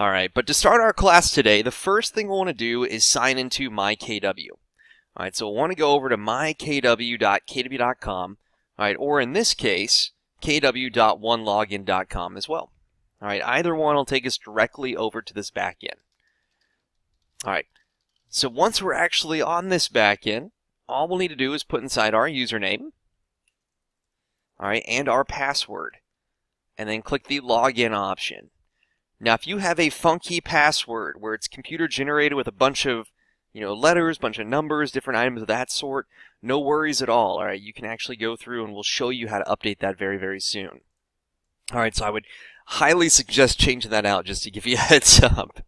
Alright, but to start our class today, the first thing we'll want to do is sign into myKW. Alright, so we'll want to go over to mykw.kw.com, alright, or in this case, kw.onelogin.com as well. Alright, either one will take us directly over to this backend. Alright, so once we're actually on this backend, all we'll need to do is put inside our username, alright, and our password, and then click the login option. Now, if you have a funky password where it's computer generated with a bunch of, letters, bunch of numbers, different items of that sort, no worries at all. All right, you can actually go through and we'll show you how to update that very, very soon. All right, so I would highly suggest changing that out just to give you a heads up.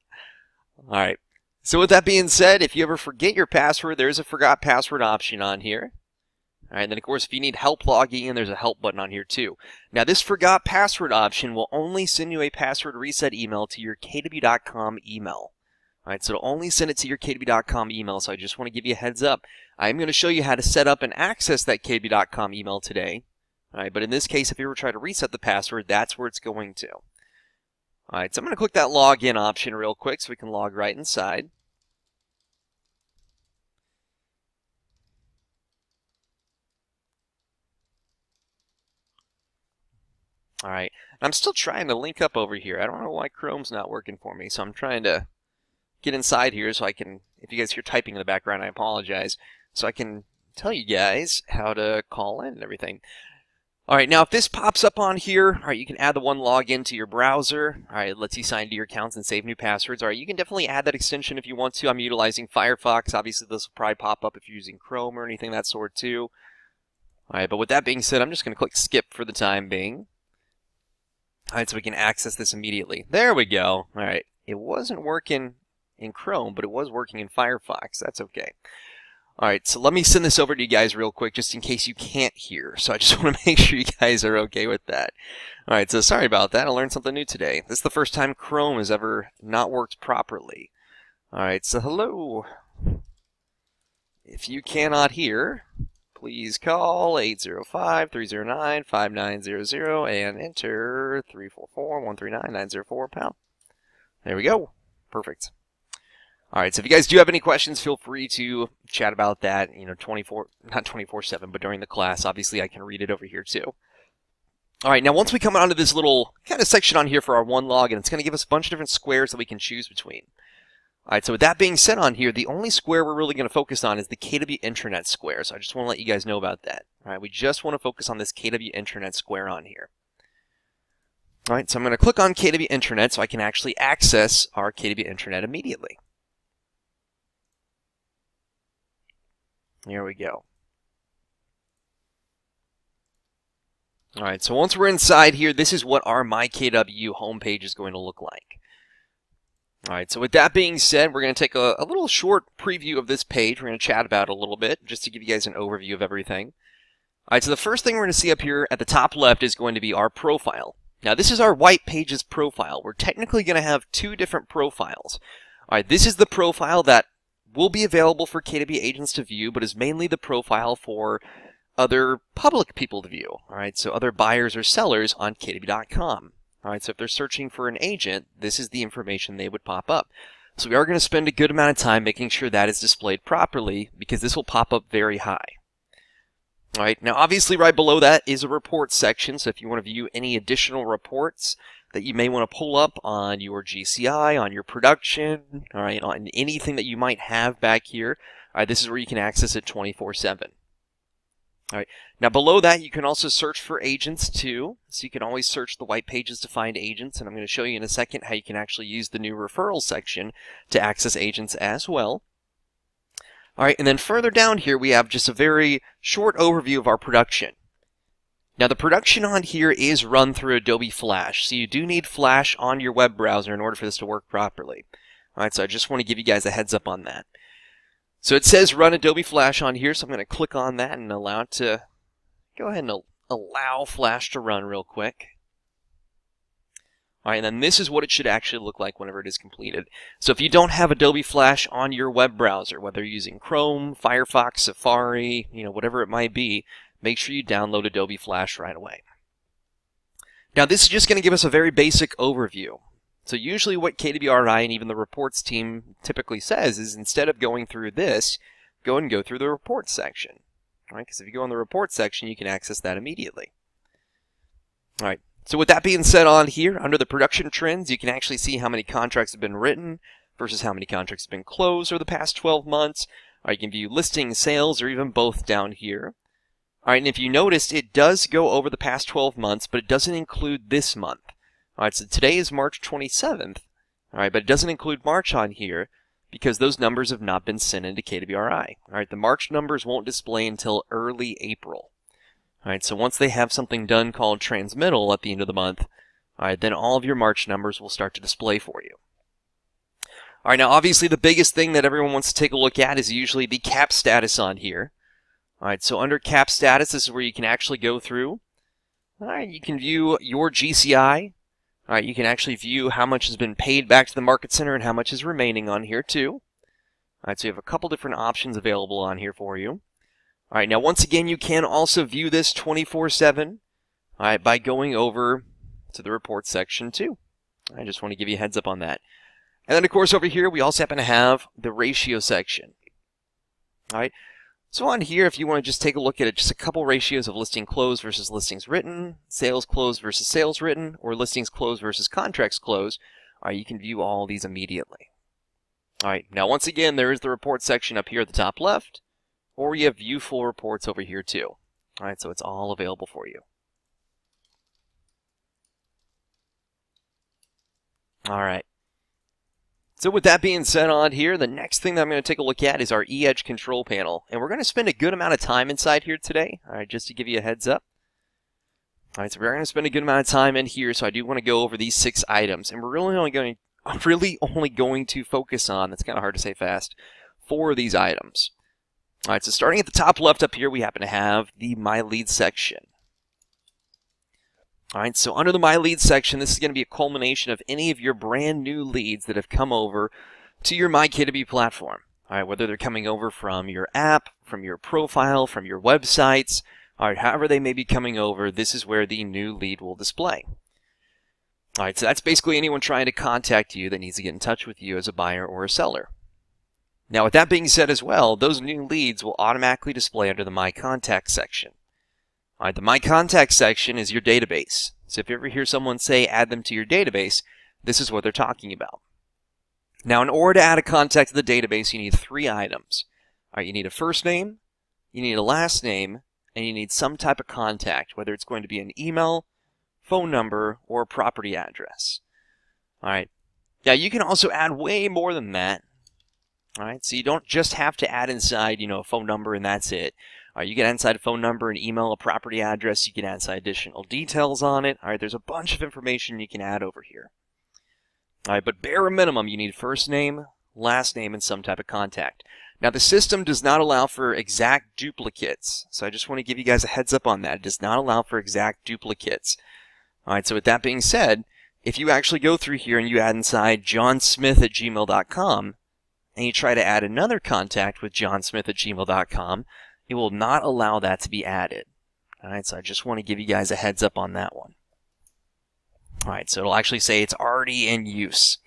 All right, so with that being said, if you ever forget your password, there's a forgot password option on here. All right, then of course, if you need help logging in, there's a help button on here too. Now, this forgot password option will only send you a password reset email to your KW.com email. All right, so it'll only send it to your KW.com email, so I just want to give you a heads up. I'm going to show you how to set up and access that KW.com email today. All right, but in this case, if you ever try to reset the password, that's where it's going to. All right, so I'm going to click that login option real quick so we can log right inside. All right, I'm still trying to link up over here. I don't know why Chrome's not working for me, so I'm trying to get inside here so I can, if you guys hear typing in the background, I apologize, so I can tell you guys how to call in and everything. All right, now if this pops up on here, all right, you can add the one login to your browser. All right, it lets you sign into your accounts and save new passwords. All right, you can definitely add that extension if you want to. I'm utilizing Firefox. Obviously, this will probably pop up if you're using Chrome or anything of that sort too. All right, but with that being said, I'm just going to click skip for the time being. All right, so we can access this immediately. There we go. All right, it wasn't working in Chrome, but it was working in Firefox. That's okay. All right, so let me send this over to you guys real quick just in case you can't hear. So I just want to make sure you guys are okay with that. All right, so sorry about that. I learned something new today. This is the first time Chrome has ever not worked properly. All right, so hello. If you cannot hear, please call 805-309-5900 and enter 344-139-904 #. There we go. Perfect. All right, so if you guys do have any questions, feel free to chat about that, not 24/7, but during the class. Obviously, I can read it over here too. All right, now once we come onto this little kind of section on here for our one login, it's going to give us a bunch of different squares that we can choose between. All right, so with that being said on here, the only square we're really going to focus on is the KW Intranet square. So I just want to let you guys know about that. All right, we just want to focus on this KW Intranet square on here. All right, so I'm going to click on KW Intranet so I can actually access our KW Intranet immediately. Here we go. All right, so once we're inside here, this is what our myKW homepage is going to look like. All right, so with that being said, we're going to take a little short preview of this page. We're going to chat about it a little bit just to give you guys an overview of everything. All right, so the first thing we're going to see up here at the top left is going to be our profile. Now, this is our White Pages profile. We're technically going to have two different profiles. All right, this is the profile that will be available for KW agents to view, but is mainly the profile for other public people to view. All right, so other buyers or sellers on KW.com. All right, so if they're searching for an agent, this is the information they would pop up. So we are going to spend a good amount of time making sure that is displayed properly because this will pop up very high. All right, now obviously right below that is a report section. So if you want to view any additional reports that you may want to pull up on your GCI, on your production, all right, on anything that you might have back here, all right, this is where you can access it 24/7. All right, now below that you can also search for agents too, so you can always search the White Pages to find agents, and I'm going to show you in a second how you can actually use the new referral section to access agents as well. All right, and then further down here we have just a very short overview of our production. Now the production on here is run through Adobe Flash, so you do need Flash on your web browser in order for this to work properly. All right, so I just want to give you guys a heads up on that. So it says run Adobe Flash on here, so I'm going to click on that and allow it to go ahead and allow Flash to run real quick. All right, and then this is what it should actually look like whenever it is completed. So if you don't have Adobe Flash on your web browser, whether you're using Chrome, Firefox, Safari, whatever it might be, make sure you download Adobe Flash right away. Now this is just going to give us a very basic overview. So usually what KWRI and even the reports team typically says is instead of going through this, go through the reports section. All right, because if you go in the reports section, you can access that immediately. All right, so with that being said on here, under the production trends, you can actually see how many contracts have been written versus how many contracts have been closed over the past 12 months. All right, you can view listings, sales, or even both down here. All right, and if you noticed, it does go over the past 12 months, but it doesn't include this month. All right, so today is March 27th. All right, but it doesn't include March on here because those numbers have not been sent into KWRI. All right, the March numbers won't display until early April. All right, so once they have something done called transmittal at the end of the month, all right, then all of your March numbers will start to display for you. All right, now obviously the biggest thing that everyone wants to take a look at is usually the cap status on here. All right, so under cap status, this is where you can actually go through. All right, you can view your GCI. All right, you can actually view how much has been paid back to the market center and how much is remaining on here too. All right, so you have a couple different options available on here for you. All right, now once again, you can also view this 24/7. All right, by going over to the report section too. I just want to give you a heads up on that. And then of course over here, we also happen to have the ratio section. All right. So on here, if you want to just take a look at it, just a couple ratios of listing closed versus listings written, sales closed versus sales written, or listings closed versus contracts closed, all right, you can view all these immediately. All right, now once again, there is the report section up here at the top left, or we have view full reports over here too. All right, so it's all available for you. All right. So with that being said on here, the next thing that I'm going to take a look at is our e-edge control panel. And we're going to spend a good amount of time inside here today, all right, just to give you a heads up. All right, so we're going to spend a good amount of time in here, so I do want to go over these 6 items. And we're really only going to focus on, that's kind of hard to say fast, 4 of these items. All right, so starting at the top left up here, we happen to have the My Leads section. All right, so under the My Leads section, this is going to be a culmination of any of your brand new leads that have come over to your myKW platform. All right, whether they're coming over from your app, from your profile, from your websites, all right, however they may be coming over, this is where the new lead will display. All right, so that's basically anyone trying to contact you that needs to get in touch with you as a buyer or a seller. Now, with that being said as well, those new leads will automatically display under the My Contact section. All right, the My Contact section is your database. So if you ever hear someone say add them to your database, this is what they're talking about. Now, in order to add a contact to the database, you need 3 items. All right, you need a first name, you need a last name, and you need some type of contact, whether it's going to be an email, phone number, or a property address. All right. Now, you can also add way more than that. All right, so you don't just have to add inside, a phone number and that's it. All right, you can add inside a phone number, an email, a property address. You can add inside additional details on it. All right, there's a bunch of information you can add over here. All right, but bare minimum, you need first name, last name, and some type of contact. Now, the system does not allow for exact duplicates, so I just want to give you guys a heads up on that. It does not allow for exact duplicates. All right, so with that being said, if you actually go through here and you add inside johnsmith@gmail.com, and you try to add another contact with johnsmith@gmail.com, it will not allow that to be added. All right, so I just want to give you guys a heads up on that one. All right, so it'll actually say it's already in use.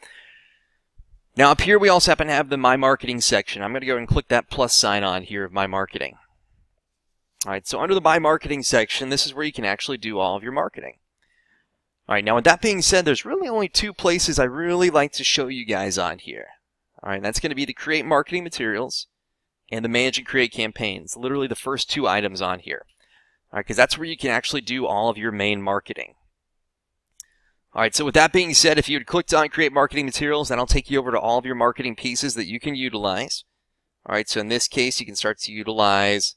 Now up here we also happen to have the My Marketing section. I'm going to go and click that plus sign on here of My Marketing. All right, so under the My Marketing section, this is where you can actually do all of your marketing. All right, now with that being said, there's really only 2 places I really like to show you guys on here. All right, that's going to be the Create Marketing Materials and the Manage and Create Campaigns, literally the first 2 items on here. All right, because that's where you can actually do all of your main marketing. All right, so with that being said, if you had clicked on Create Marketing Materials, that'll take you over to all of your marketing pieces that you can utilize. All right, so in this case, you can start to utilize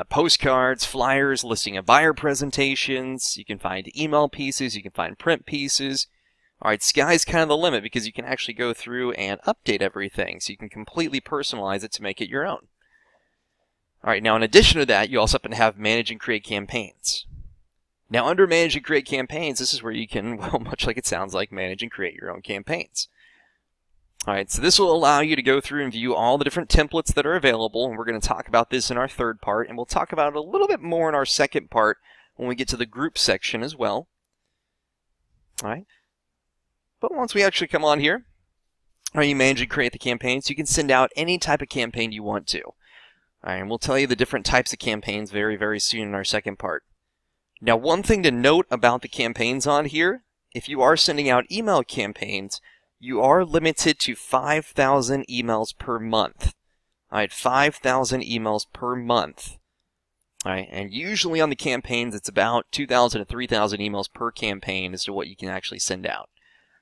postcards, flyers, listing of buyer presentations. You can find email pieces. You can find print pieces. All right, sky's kind of the limit because you can actually go through and update everything. So you can completely personalize it to make it your own. All right, now in addition to that, you also happen to have Manage and Create Campaigns. Now under Manage and Create Campaigns, this is where you can, well, much like it sounds like, manage and create your own campaigns. All right, so this will allow you to go through and view all the different templates that are available, and we're going to talk about this in our 3rd part, and we'll talk about it a little bit more in our 2nd part when we get to the group section as well. All right. But once we actually come on here, you manage to create the campaign, so you can send out any type of campaign you want to. All right, and we'll tell you the different types of campaigns very, very soon in our second part. Now, one thing to note about the campaigns on here, if you are sending out email campaigns, you are limited to 5,000 emails per month. All right, 5,000 emails per month. All right, and usually on the campaigns, it's about 2,000 to 3,000 emails per campaign as to what you can actually send out.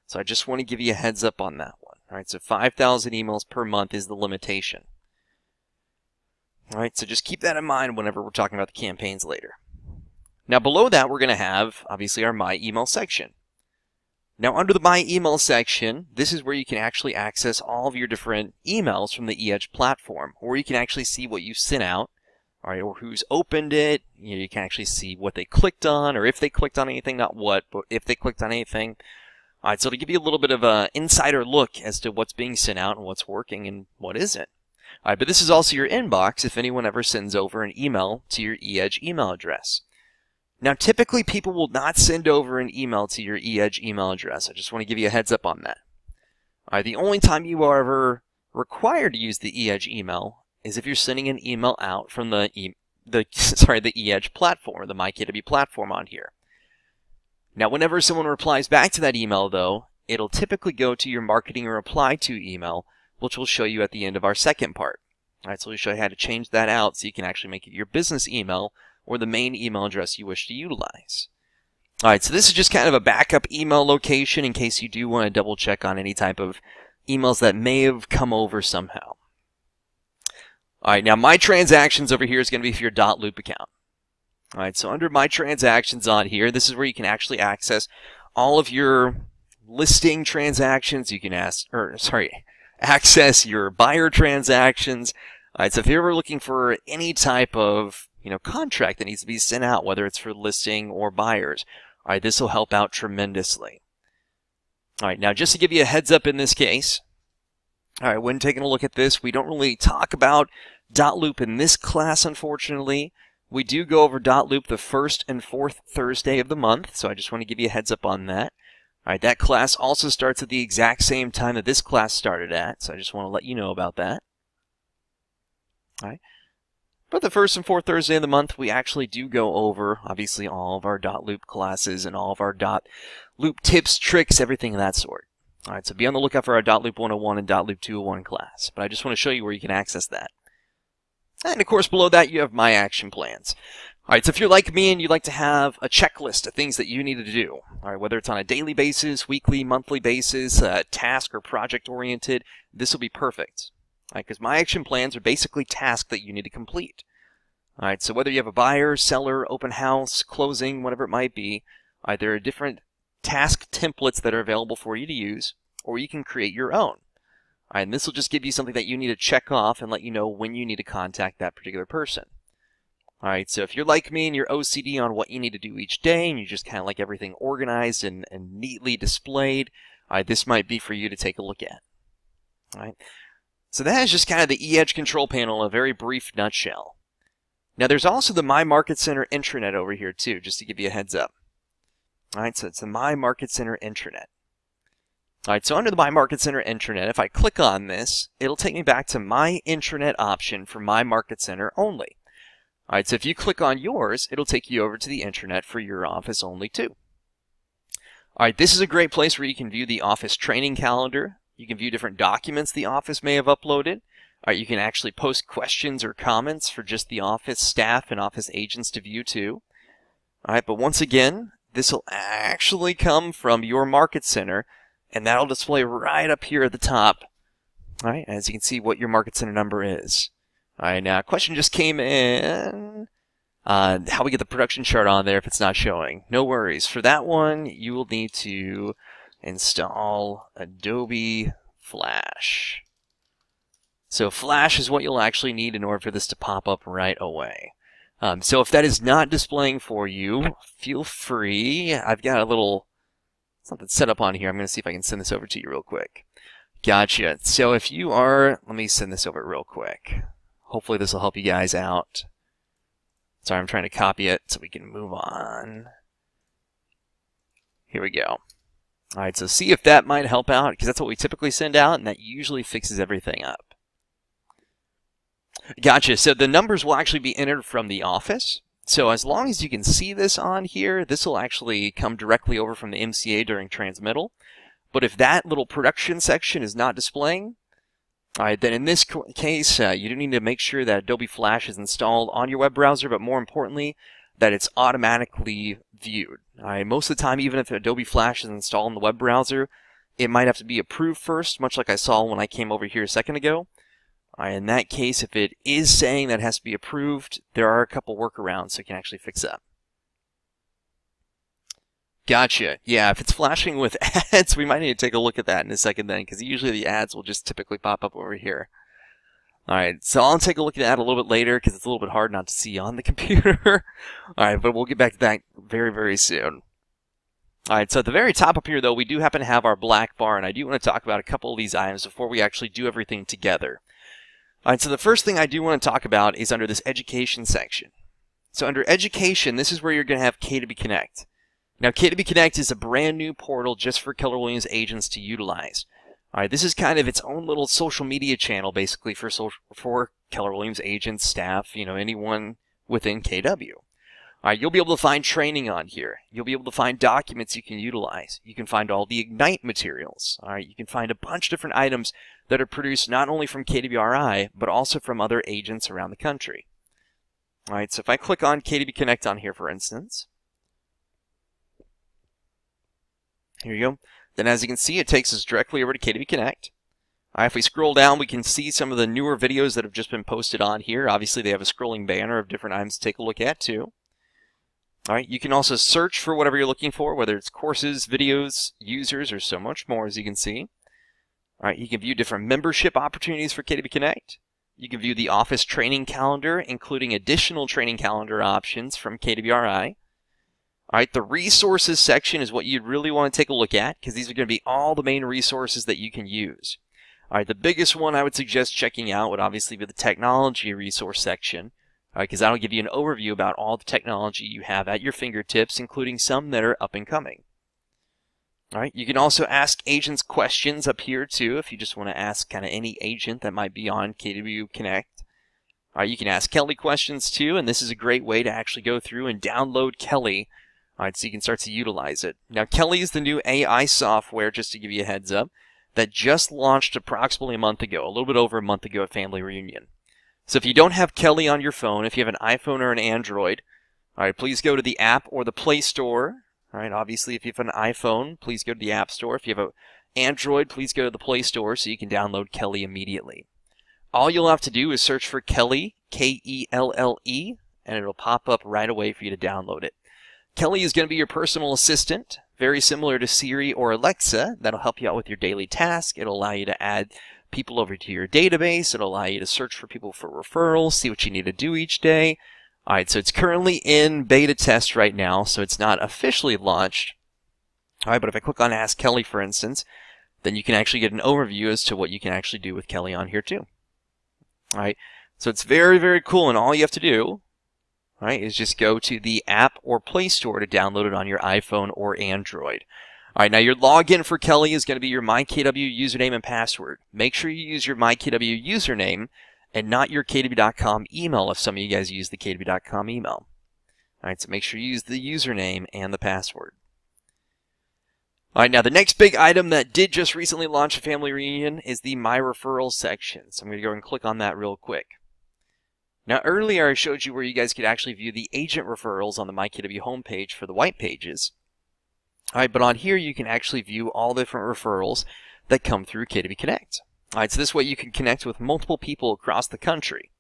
So I just want to give you a heads up on that one. All right, so 5,000 emails per month is the limitation. All right, so just keep that in mind whenever we're talking about the campaigns later. Now below that, we're going to have, obviously, our My Email section. Now, under the My Email section, this is where you can actually access all of your different emails from the eEdge platform, or you can actually see what you sent out, all right, or who's opened it. You can actually see what they clicked on, or if they clicked on anything, not what, but if they clicked on anything. All right, so to give you a little bit of an insider look as to what's being sent out and what's working and what isn't. All right, but this is also your inbox if anyone ever sends over an email to your eEdge email address. Now, typically, people will not send over an email to your eEdge email address. I just want to give you a heads up on that. All right, the only time you are ever required to use the eEdge email is if you're sending an email out from the eEdge platform, the myKW platform on here. Now, whenever someone replies back to that email, though, it'll typically go to your marketing reply to email, which we'll show you at the end of our second part. All right, so we'll show you how to change that out so you can actually make it your business email or the main email address you wish to utilize. All right, so this is just kind of a backup email location in case you do want to double check on any type of emails that may have come over somehow. All right, now my transactions over here is going to be for your .loop account. All right, so under my transactions on here, this is where you can actually access all of your listing transactions. You can access your buyer transactions. All right, so if you're ever looking for any type of contract that needs to be sent out, whether it's for listing or buyers, all right, this will help out tremendously. All right, now just to give you a heads up in this case, all right, when taking a look at this, we don't really talk about .loop in this class, unfortunately. We do go over .loop the first and fourth Thursday of the month, so I just want to give you a heads up on that. All right, that class also starts at the exact same time that this class started at, so I just want to let you know about that. All right. But the first and fourth Thursday of the month, we actually do go over, obviously, all of our .loop classes and all of our .loop tips, tricks, everything of that sort. All right, so be on the lookout for our .loop 101 and .loop 201 class. But I just want to show you where you can access that. And, of course, below that, you have My Action Plans. All right, so if you're like me and you'd like to have a checklist of things that you need to do, all right, whether it's on a daily basis, weekly, monthly basis, task or project-oriented, this will be perfect. All right, because My Action Plans are basically tasks that you need to complete. All right, so whether you have a buyer, seller, open house, closing, whatever it might be, all right, there are different task templates that are available for you to use, or you can create your own. All right, and this will just give you something that you need to check off and let you know when you need to contact that particular person. All right, so if you're like me and you're OCD on what you need to do each day and you just kind of like everything organized and neatly displayed, all right, this might be for you to take a look at. All right, so that is just kind of the eEdge control panel in a very brief nutshell. Now, there's also the My Market Center intranet over here, too, just to give you a heads up. All right, so it's the My Market Center intranet. All right, so under the My Market Center intranet, if I click on this, it'll take me back to my intranet option for My Market Center only. All right, so if you click on yours, it'll take you over to the intranet for your office only, too. All right, this is a great place where you can view the office training calendar. You can view different documents the office may have uploaded. All right, you can actually post questions or comments for just the office staff and office agents to view too. All right, but once again, this will actually come from your Market Center, and that'll display right up here at the top. All right, as you can see what your Market Center number is. All right, now a question just came in. How we get the production chart on there if it's not showing. No worries. For that one, you will need to install Adobe Flash. So Flash is what you'll actually need in order for this to pop up right away. So if that is not displaying for you, feel free. I've got a little something set up on here. I'm going to see if I can send this over to you real quick. Gotcha. So if you are, let me send this over real quick. Hopefully this will help you guys out. Sorry, I'm trying to copy it so we can move on. Here we go. All right, so see if that might help out, because that's what we typically send out, and that usually fixes everything up. Gotcha. So the numbers will actually be entered from the office. So as long as you can see this on here, this will actually come directly over from the MCA during transmittal. But if that little production section is not displaying, all right, then in this case, you do need to make sure that Adobe Flash is installed on your web browser, but more importantly, that it's automatically viewed. All right, most of the time, even if Adobe Flash is installed in the web browser, it might have to be approved first, much like I saw when I came over here a second ago. All right, in that case, if it is saying that it has to be approved, there are a couple workarounds so you can actually fix that. Gotcha. Yeah, if it's flashing with ads, we might need to take a look at that in a second then, because usually the ads will just typically pop up over here. All right, so I'll take a look at that a little bit later, because it's a little bit hard not to see on the computer. All right, but we'll get back to that very, very soon. All right, so at the very top up here, though, we do happen to have our black bar, and I do want to talk about a couple of these items before we actually do everything together. All right, so the first thing I do want to talk about is under this education section. So under education, this is where you're going to have KW Connect. Now, KW Connect is a brand new portal just for Keller Williams agents to utilize. All right, this is kind of its own little social media channel, basically, for Keller Williams agents, staff, anyone within KW. All right, you'll be able to find training on here. You'll be able to find documents you can utilize. You can find all the Ignite materials. All right, you can find a bunch of different items that are produced not only from KWRI, but also from other agents around the country. All right, so if I click on KW Connect on here, for instance, here you go. Then as you can see, it takes us directly over to KW Connect. All right, if we scroll down, we can see some of the newer videos that have just been posted on here. Obviously, they have a scrolling banner of different items to take a look at, too. All right, you can also search for whatever you're looking for, whether it's courses, videos, users, or so much more, as you can see. All right, you can view different membership opportunities for KW Connect. You can view the office training calendar, including additional training calendar options from KWRI. All right, the resources section is what you'd really want to take a look at, because these are going to be all the main resources that you can use. All right, the biggest one I would suggest checking out would obviously be the technology resource section, because that'll give you an overview about all the technology you have at your fingertips, including some that are up and coming. All right, you can also ask agents questions up here too, if you just want to ask kind of any agent that might be on KW Connect. All right, you can ask Kelly questions too, and this is a great way to actually go through and download Kelly. All right, so you can start to utilize it. Now, Kelly is the new AI software, just to give you a heads up, that just launched approximately a month ago, a little bit over a month ago at Family Reunion. So if you don't have Kelly on your phone, if you have an iPhone or an Android, all right, please go to the app or the Play Store. All right, obviously, if you have an iPhone, please go to the App Store. If you have an Android, please go to the Play Store so you can download Kelly immediately. All you'll have to do is search for Kelly, K-E-L-L-E, and it'll pop up right away for you to download it. Kelly is going to be your personal assistant, very similar to Siri or Alexa. That'll help you out with your daily task. It'll allow you to add people over to your database. It'll allow you to search for people for referrals, see what you need to do each day. All right, so it's currently in beta test right now, so it's not officially launched. All right, but if I click on Ask Kelly, for instance, then you can actually get an overview as to what you can actually do with Kelly on here too. All right, so it's very, very cool, and all you have to do, all right, is just go to the App or Play Store to download it on your iPhone or Android. All right, now your login for Kelly is going to be your myKW username and password. Make sure you use your myKW username and not your KW.com email if some of you guys use the KW.com email. All right, so make sure you use the username and the password. All right, now the next big item that did just recently launch a Family Reunion is the My Referrals section. So I'm going to go and click on that real quick. Now, earlier I showed you where you guys could actually view the agent referrals on the myKW homepage for the white pages. All right, but on here you can actually view all the different referrals that come through KW Connect. All right, so this way you can connect with multiple people across the country.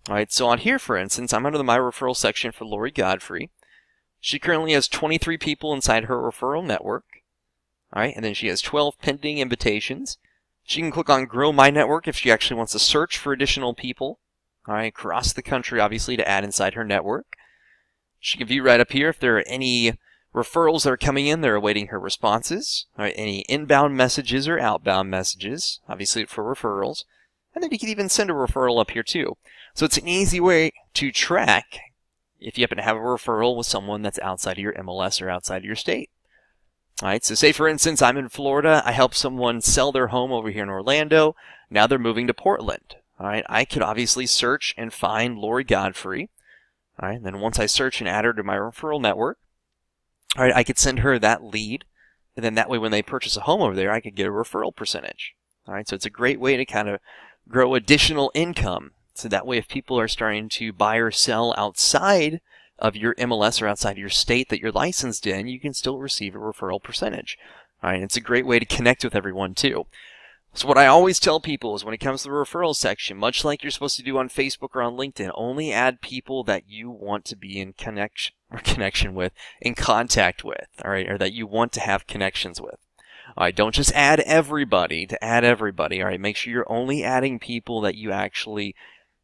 All right, so on here, for instance, I'm under the My Referral section for Lori Godfrey. She currently has 23 people inside her referral network. All right, and then she has 12 pending invitations. She can click on Grow My Network if she actually wants to search for additional people. All right, across the country, obviously, to add inside her network. She can view right up here if there are any referrals that are coming in. They're awaiting her responses. All right, any inbound messages or outbound messages, obviously for referrals. And then you can even send a referral up here too. So it's an easy way to track if you happen to have a referral with someone that's outside of your MLS or outside of your state. All right, so say for instance, I'm in Florida. I help someone sell their home over here in Orlando. Now they're moving to Portland. All right, I could obviously search and find Lori Godfrey. All right, and then once I search and add her to my referral network, all right, I could send her that lead. And then that way when they purchase a home over there, I could get a referral percentage. All right, so it's a great way to kind of grow additional income. So that way if people are starting to buy or sell outside of your MLS or outside of your state that you're licensed in, you can still receive a referral percentage. All right, it's a great way to connect with everyone too. So what I always tell people is when it comes to the referral section, much like you're supposed to do on Facebook or on LinkedIn, only add people that you want to be in connection with, in contact with, all right, or that you want to have connections with. All right, don't just add everybody to add everybody. All right, make sure you're only adding people that you actually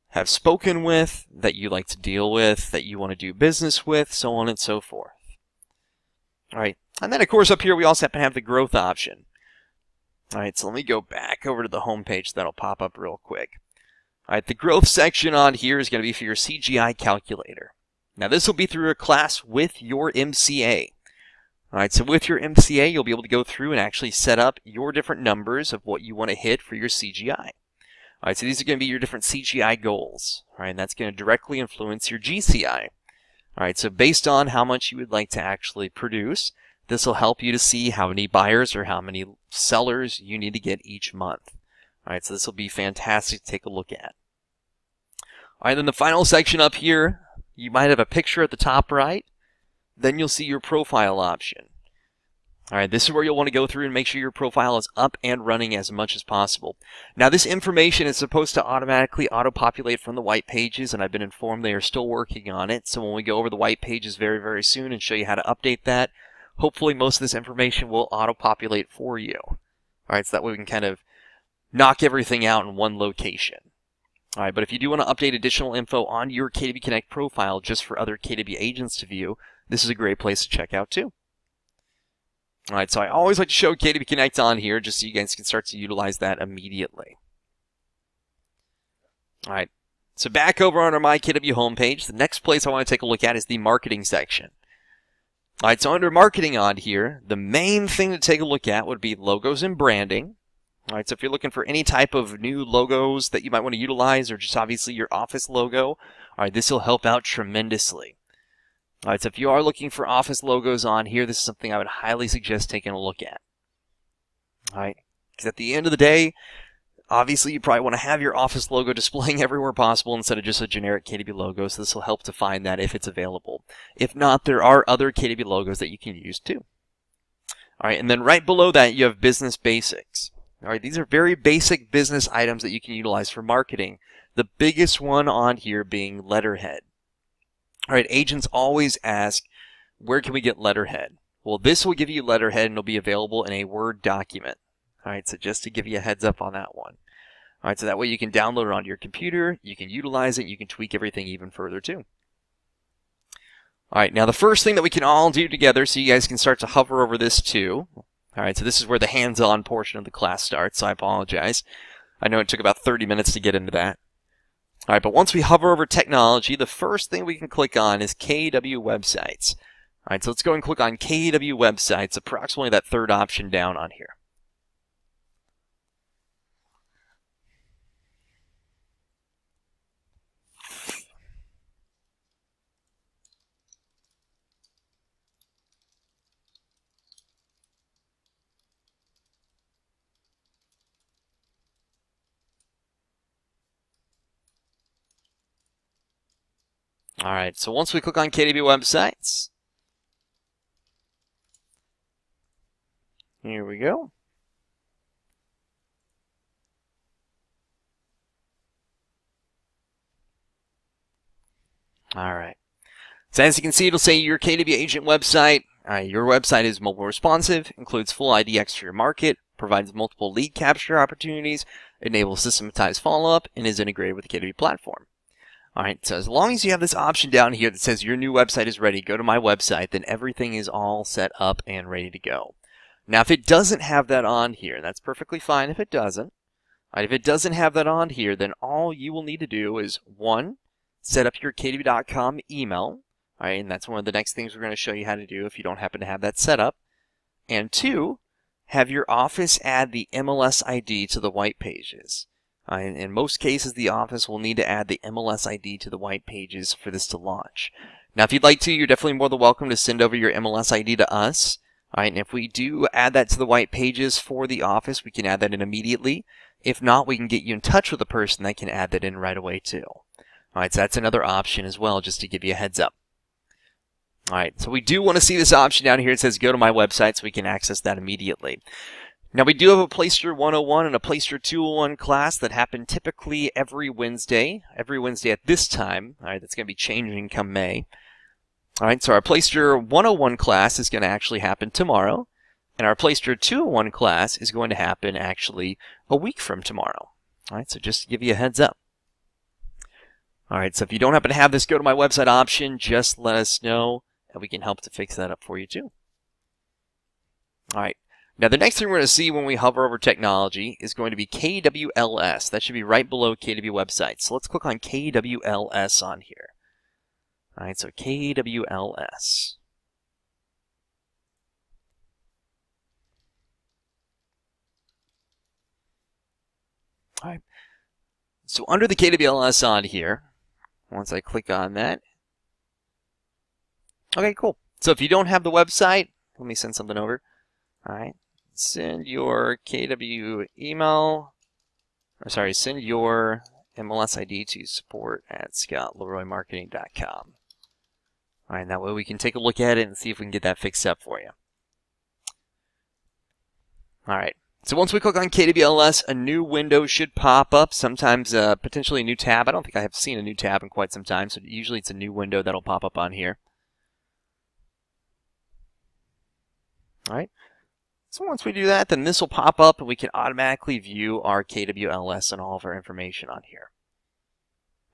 have spoken with, that you like to deal with, that you want to do business with, so on and so forth. All right, and then of course up here we also happen to have the growth option. All right, so let me go back over to the home page. That'll pop up real quick. All right, the growth section on here is going to be for your CGI calculator. Now this will be through a class with your MCA. All right, so with your MCA, you'll be able to go through and actually set up your different numbers of what you want to hit for your CGI. All right, so these are going to be your different CGI goals. All right, and that's going to directly influence your GCI. All right, so based on how much you would like to actually produce, this will help you to see how many buyers or how many sellers you need to get each month. All right, so this will be fantastic to take a look at. All right, then the final section up here, you might have a picture at the top right. Then you'll see your profile option. All right, this is where you'll want to go through and make sure your profile is up and running as much as possible. Now, this information is supposed to automatically auto-populate from the white pages, and I've been informed they are still working on it. So when we go over the white pages very, very soon and show you how to update that, hopefully most of this information will auto-populate for you. All right, so that way we can kind of knock everything out in one location. All right, but if you do want to update additional info on your KW Connect profile just for other KW agents to view, this is a great place to check out too. All right, so I always like to show KW Connect on here just so you guys can start to utilize that immediately. All right, so back over on our myKW homepage, the next place I want to take a look at is the marketing section. All right, so under marketing on here, the main thing to take a look at would be logos and branding. All right, so if you're looking for any type of new logos that you might want to utilize or just obviously your office logo, all right, this will help out tremendously. All right, so if you are looking for office logos on here, this is something I would highly suggest taking a look at. All right, because at the end of the day, obviously you probably want to have your office logo displaying everywhere possible instead of just a generic KW logo, so this will help to find that if it's available. If not, there are other KW logos that you can use too. All right, and then right below that, you have business basics. All right, these are very basic business items that you can utilize for marketing. The biggest one on here being letterhead. All right, agents always ask, where can we get letterhead? Well, this will give you letterhead and it'll be available in a Word document. All right, so just to give you a heads up on that one. All right, so that way you can download it onto your computer, you can utilize it, you can tweak everything even further too. All right, now the first thing that we can all do together, so you guys can start to hover over this too. All right, so this is where the hands-on portion of the class starts, so I apologize. I know it took about 30 minutes to get into that. All right, but once we hover over technology, the first thing we can click on is KW websites. All right, so let's go and click on KW websites, approximately that third option down on here. All right, so once we click on KW websites, here we go. All right. So as you can see, it'll say your KW agent website. Your website is mobile responsive, includes full IDX for your market, provides multiple lead capture opportunities, enables systematized follow-up, and is integrated with the KW platform. All right, so as long as you have this option down here that says your new website is ready, go to my website, then everything is all set up and ready to go. Now, if it doesn't have that on here, that's perfectly fine if it doesn't. All right, if it doesn't have that on here, then all you will need to do is, one, set up your KW.com email. All right, and that's one of the next things we're going to show you how to do if you don't happen to have that set up. And 2, have your office add the MLS ID to the white pages. In most cases, the office will need to add the MLS ID to the white pages for this to launch. Now, if you'd like to, you're definitely more than welcome to send over your MLS ID to us. And if we do add that to the white pages for the office, we can add that in immediately. If not, we can get you in touch with a person that can add that in right away too. Alright, so that's another option as well, just to give you a heads up. Alright, so we do want to see this option down here. It says go to my website so we can access that immediately. Now, we do have a Playster 101 and a Playster 201 class that happen typically every Wednesday at this time. Alright, that's going to be changing come May. Alright, so our Playster 101 class is going to actually happen tomorrow, and our Playster 201 class is going to happen actually a week from tomorrow. Alright, so just to give you a heads up. Alright, so if you don't happen to have this go to my website option, just let us know, and we can help to fix that up for you too. Alright, now the next thing we're going to see when we hover over technology is going to be KWLS. That should be right below KW website. So let's click on KWLS on here. Alright, so KWLS. Alright, so under the KWLS on here, once I click on that, okay, cool. So if you don't have the website, let me send something over. Alright, send your KW email, send your MLS ID to support@scottleroymarketing.com. Alright, that way we can take a look at it and see if we can get that fixed up for you. Alright, so once we click on KWLS, a new window should pop up, sometimes potentially a new tab. I don't think I have seen a new tab in quite some time, so usually it's a new window that'll pop up on here. Alright, so once we do that, then this will pop up and we can automatically view our KWLS and all of our information on here.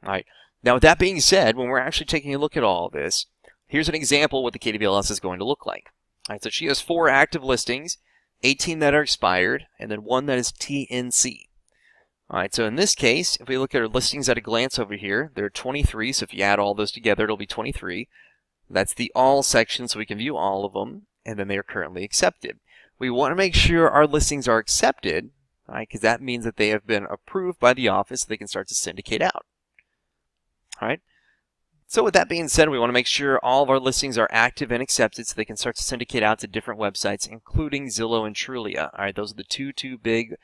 Alright, now with that being said, when we're actually taking a look at all of this, here's an example of what the KWLS is going to look like. Alright, so she has 4 active listings, 18 that are expired, and then 1 that is TNC. Alright, so in this case, if we look at our listings at a glance over here, there are 23, so if you add all those together, it'll be 23. That's the all section, so we can view all of them, and then they are currently accepted. We want to make sure our listings are accepted, right, because that means that they have been approved by the office so they can start to syndicate out. Alright, so with that being said, we want to make sure all of our listings are active and accepted so they can start to syndicate out to different websites, including Zillow and Trulia. Alright, those are the two big,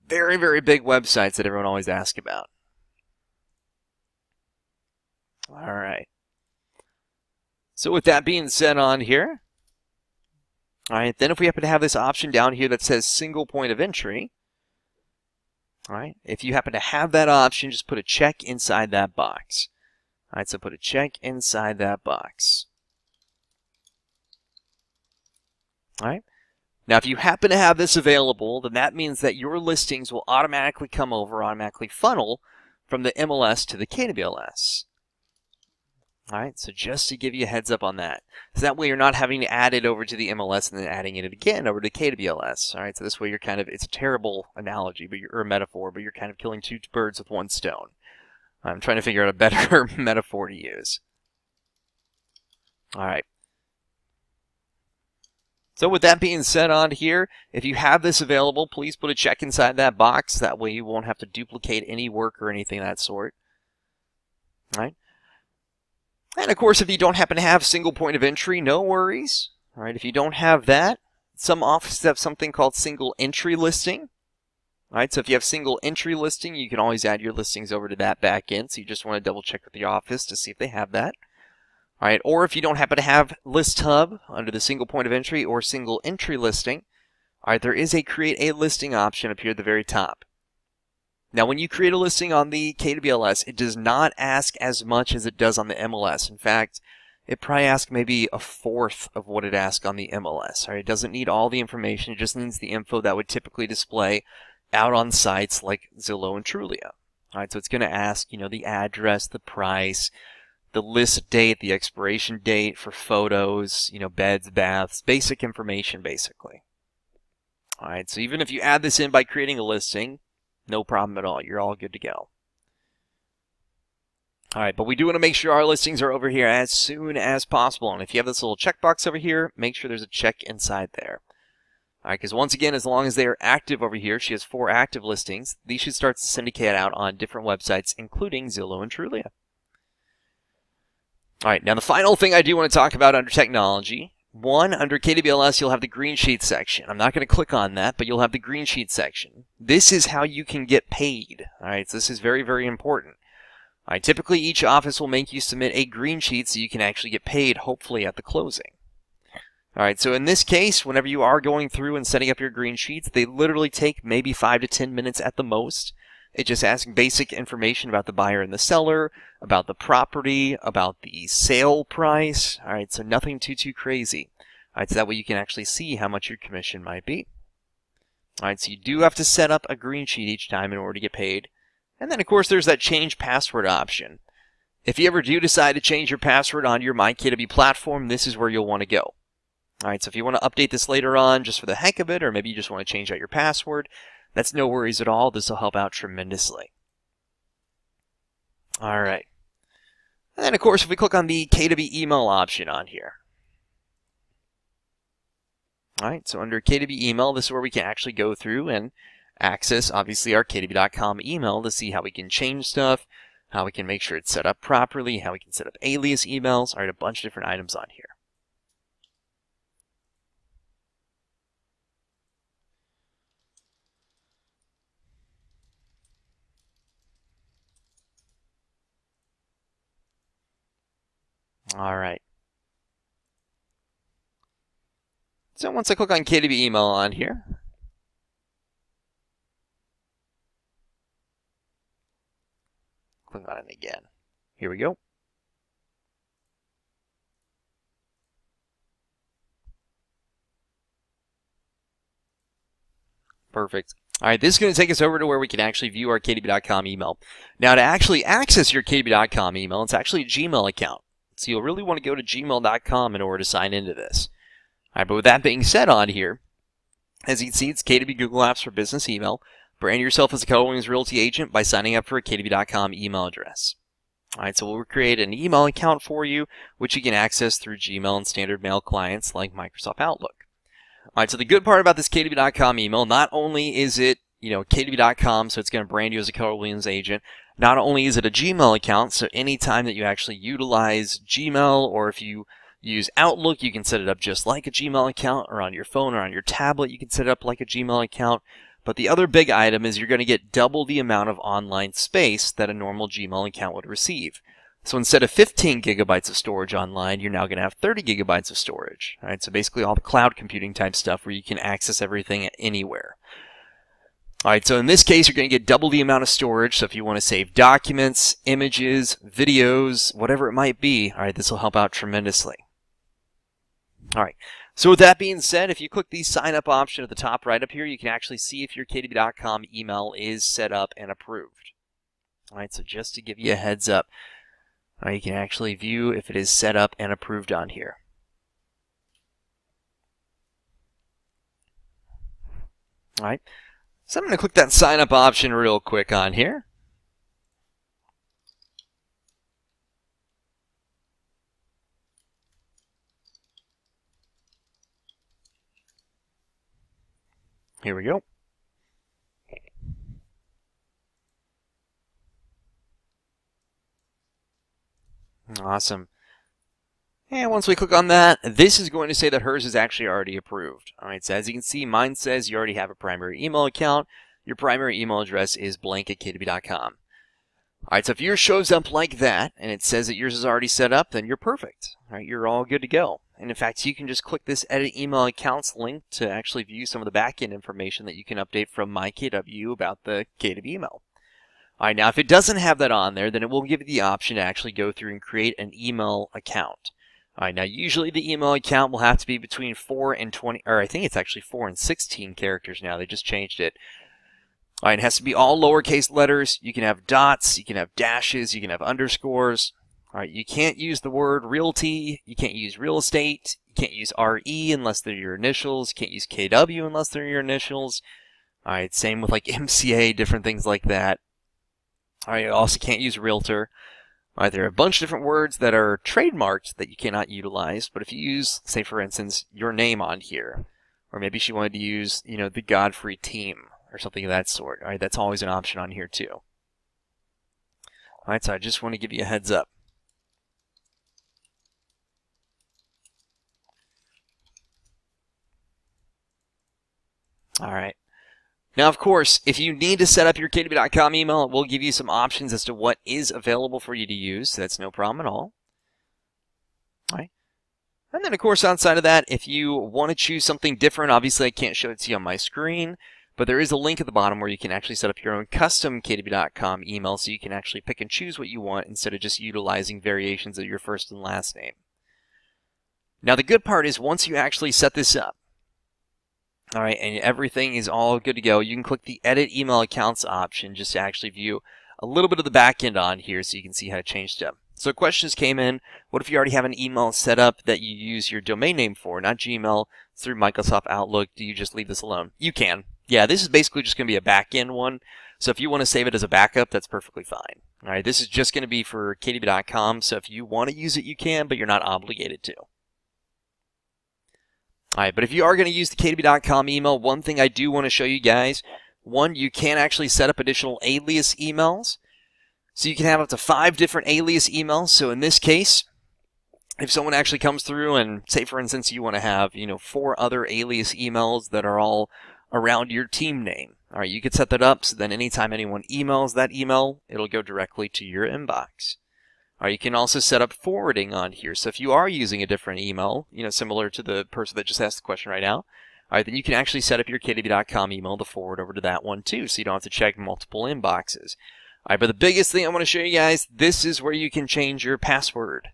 very, very big websites that everyone always asks about. Alright, so with that being said on here, alright, then if we happen to have this option down here that says single point of entry, alright, if you happen to have that option, just put a check inside that box. Alright, so put a check inside that box. Alright, now if you happen to have this available, then that means that your listings will automatically come over, automatically funnel from the MLS to the KWLS. Alright, so just to give you a heads up on that. So that way you're not having to add it over to the MLS and then adding it again over to KWLS. Alright, so this way you're kind of, it's a terrible analogy, but or a metaphor, but you're kind of killing 2 birds with 1 stone. I'm trying to figure out a better metaphor to use. Alright. So with that being said on here, if you have this available, please put a check inside that box. That way you won't have to duplicate any work or anything of that sort. Alright. And of course, if you don't happen to have single point of entry, no worries. Alright, if you don't have that, some offices have something called single entry listing. Alright, so if you have single entry listing, you can always add your listings over to that back end. So you just want to double check with the office to see if they have that. Alright, or if you don't happen to have list hub under the single point of entry or single entry listing, alright, there is a create a listing option up here at the very top. Now, when you create a listing on the KWLS, it does not ask as much as it does on the MLS. In fact, it probably asks maybe a fourth of what it asks on the MLS. Alright, it doesn't need all the information. It just needs the info that would typically display out on sites like Zillow and Trulia. Alright, so it's going to ask, the address, the price, the list date, the expiration date for photos, beds, baths, basic information, basically. Alright, so even if you add this in by creating a listing, no problem at all. You're all good to go. Alright, but we do want to make sure our listings are over here as soon as possible. And if you have this little checkbox over here, make sure there's a check inside there. All right, because once again, as long as they are active over here, she has 4 active listings, these should start to syndicate out on different websites, including Zillow and Trulia. All right, now the final thing I do want to talk about under technology, under KWLS, you'll have the green sheet section. I'm not going to click on that, but you'll have the green sheet section. This is how you can get paid. All right, so this is very, very important. All right, typically, each office will make you submit a green sheet so you can actually get paid, hopefully, at the closing. All right, so in this case, whenever you are going through and setting up your green sheets, they literally take maybe 5 to 10 minutes at the most. It just asks basic information about the buyer and the seller, about the property, about the sale price. All right, so nothing too crazy. All right, so that way you can actually see how much your commission might be. All right, so you do have to set up a green sheet each time in order to get paid. And then, of course, there's that change password option. If you ever do decide to change your password on your myKW platform, this is where you'll want to go. All right, so if you want to update this later on just for the heck of it, or maybe you just want to change out your password, that's no worries at all. This will help out tremendously. All right. And then, of course, if we click on the KW email option on here. All right, so under KW email, this is where we can actually go through and access, obviously, our KW.com email to see how we can change stuff, how we can make sure it's set up properly, how we can set up alias emails. All right, a bunch of different items on here. All right. So once I click on KW email on here, click on it again. Here we go. Perfect. All right, this is going to take us over to where we can actually view our KW.com email. Now, to actually access your KW.com email, it's actually a Gmail account. So you'll really want to go to gmail.com in order to sign into this. All right, but with that being said on here, as you can see, it's KW Google Apps for Business email. Brand yourself as a Keller Williams Realty agent by signing up for a KW.com email address. All right, so we'll create an email account for you, which you can access through Gmail and standard mail clients like Microsoft Outlook. All right, so the good part about this KW.com email, not only is it, KW.com, so it's going to brand you as a Keller Williams agent. Not only is it a Gmail account, so anytime that you actually utilize Gmail, or if you use Outlook, you can set it up just like a Gmail account, or on your phone or on your tablet, you can set it up like a Gmail account. But the other big item is you're going to get double the amount of online space that a normal Gmail account would receive. So instead of 15 gigabytes of storage online, you're now going to have 30 gigabytes of storage. All right, so basically all the cloud computing type stuff where you can access everything anywhere. All right, so in this case, you're going to get double the amount of storage. So if you want to save documents, images, videos, whatever it might be, all right, this will help out tremendously. All right, so with that being said, if you click the sign up option at the top right up here, you can actually see if your KW.com email is set up and approved. All right, so just to give you a heads up, all right, you can actually view if it is set up and approved on here. All right. So I'm going to click that sign up option real quick on here. Here we go. Awesome. And once we click on that, this is going to say that hers is actually already approved. All right, so as you can see, mine says you already have a primary email account. Your primary email address is blank@KW.com. All right, so if yours shows up like that, and it says that yours is already set up, then you're perfect. All right, you're all good to go. And in fact, you can just click this Edit Email Accounts link to actually view some of the backend information that you can update from myKW about the KW email. All right, now if it doesn't have that on there, then it will give you the option to actually go through and create an email account. All right, now usually the email account will have to be between 4 and 20, or I think it's actually 4 and 16 characters now. They just changed it. All right, it has to be all lowercase letters. You can have dots, you can have dashes, you can have underscores. All right, you can't use the word realty, you can't use real estate, you can't use RE unless they're your initials, you can't use KW unless they're your initials. All right, same with like MCA, different things like that. All right, you also can't use realtor. All right, there are a bunch of different words that are trademarked that you cannot utilize, but if you use, say for instance, your name on here, or maybe she wanted to use, the Godfrey team or something of that sort. All right, that's always an option on here too. All right, so I just want to give you a heads up. All right. Now, of course, if you need to set up your myKW.com email, it will give you some options as to what is available for you to use. So that's no problem at all. All right. And then, of course, outside of that, if you want to choose something different, obviously I can't show it to you on my screen, but there is a link at the bottom where you can actually set up your own custom myKW.com email, so you can actually pick and choose what you want instead of just utilizing variations of your first and last name. Now, the good part is once you actually set this up, all right, and everything is all good to go, you can click the Edit Email Accounts option just to actually view a little bit of the back end on here so you can see how to change them. So questions came in. What if you already have an email set up that you use your domain name for, not Gmail, through Microsoft Outlook? Do you just leave this alone? You can. Yeah, this is basically just going to be a back-end one. So if you want to save it as a backup, that's perfectly fine. All right, this is just going to be for myKW.com. So if you want to use it, you can, but you're not obligated to. All right, but if you are going to use the myKW.com email, one thing I do want to show you guys, one, you can actually set up additional alias emails. So you can have up to 5 different alias emails. So in this case, if someone actually comes through and say, for instance, you want to have, 4 other alias emails that are all around your team name. All right, you could set that up so then anytime anyone emails that email, it'll go directly to your inbox. All right, you can also set up forwarding on here. So if you are using a different email, similar to the person that just asked the question right now, all right, then you can actually set up your myKW.com email to forward over to that one too, so you don't have to check multiple inboxes. All right, but the biggest thing I want to show you guys, this is where you can change your password.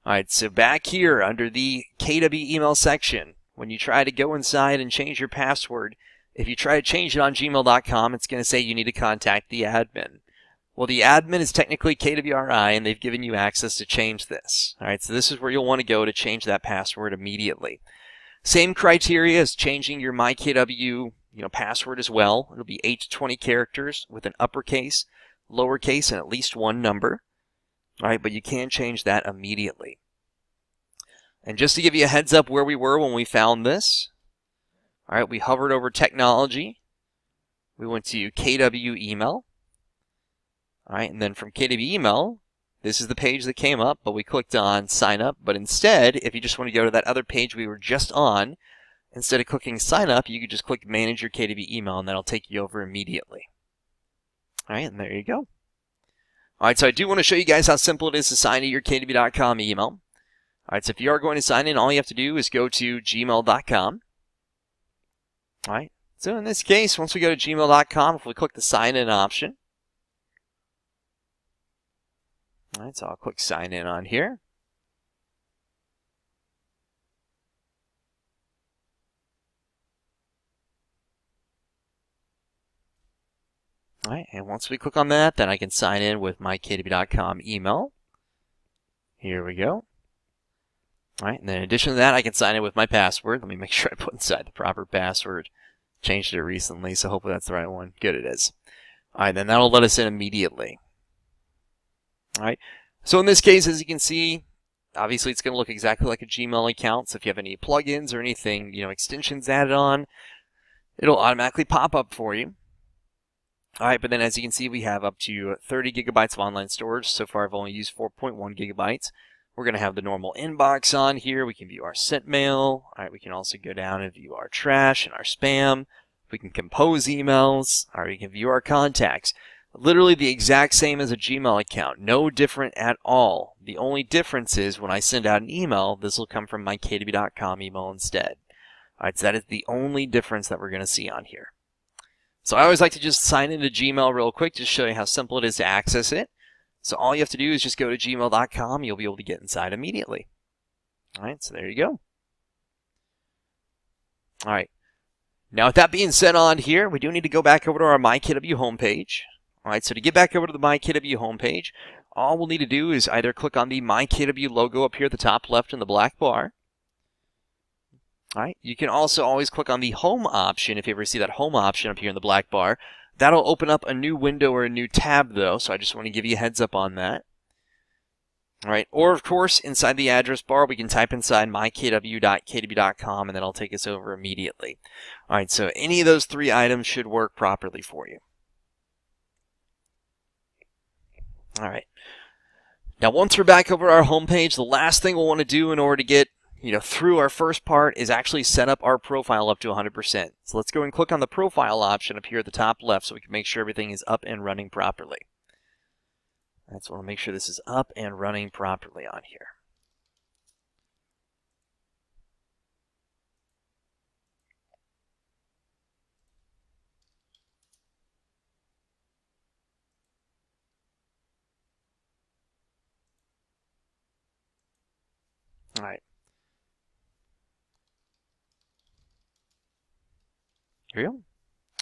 All right, so back here under the KW email section, when you try to go inside and change your password, if you try to change it on gmail.com, it's going to say you need to contact the admin. Well, the admin is technically KWRI, and they've given you access to change this. All right, so this is where you'll want to go to change that password immediately. Same criteria as changing your myKW, password as well. It'll be 8 to 20 characters with an uppercase, lowercase, and at least 1 number. All right, but you can change that immediately. And just to give you a heads up where we were when we found this, all right, we hovered over technology. We went to KW email. All right, and then from KW email, this is the page that came up, but we clicked on sign up. But instead, if you just want to go to that other page we were just on, instead of clicking sign up, you could just click manage your KW email, and that'll take you over immediately. All right, and there you go. All right, so I do want to show you guys how simple it is to sign to your myKW.com email. All right, so if you are going to sign in, all you have to do is go to gmail.com. All right, so in this case, once we go to gmail.com, if we click the sign in option, all right, so I'll click sign in on here. All right, and once we click on that, then I can sign in with myKW.com email. Here we go. All right, and then in addition to that, I can sign in with my password. Let me make sure I put inside the proper password. Changed it recently, so hopefully that's the right one. Good, it is. All right, then that'll let us in immediately. All right, so in this case, as you can see, obviously it's going to look exactly like a Gmail account. So if you have any plugins or anything, extensions added on, it'll automatically pop up for you. All right, but then as you can see, we have up to 30 gigabytes of online storage. So far, I've only used 4.1 gigabytes. We're going to have the normal inbox on here. We can view our sent mail. All right, we can also go down and view our trash and our spam. We can compose emails. All right, we can view our contacts. Literally the exact same as a Gmail account. No different at all. The only difference is when I send out an email, this will come from myKW.com email instead. All right, so that is the only difference that we're going to see on here. So I always like to just sign into Gmail real quick to show you how simple it is to access it. So all you have to do is just go to gmail.com. You'll be able to get inside immediately. All right, so there you go. All right. Now, with that being said on here, we do need to go back over to our myKW homepage. All right, so to get back over to the myKW homepage, all we'll need to do is either click on the myKW logo up here at the top left in the black bar. All right, you can also always click on the home option if you ever see that home option up here in the black bar. That'll open up a new window or a new tab though, so I just want to give you a heads up on that. All right, or of course, inside the address bar, we can type inside mykw.kw.com, and then it'll take us over immediately. All right, so any of those three items should work properly for you. All right. Now, once we're back over our homepage, the last thing we'll want to do in order to get through our first part is actually set up our profile up to 100%. So let's go and click on the profile option up here at the top left so we can make sure everything is up and running properly. That's what we'll make sure this is up and running properly on here. All right. Here we go.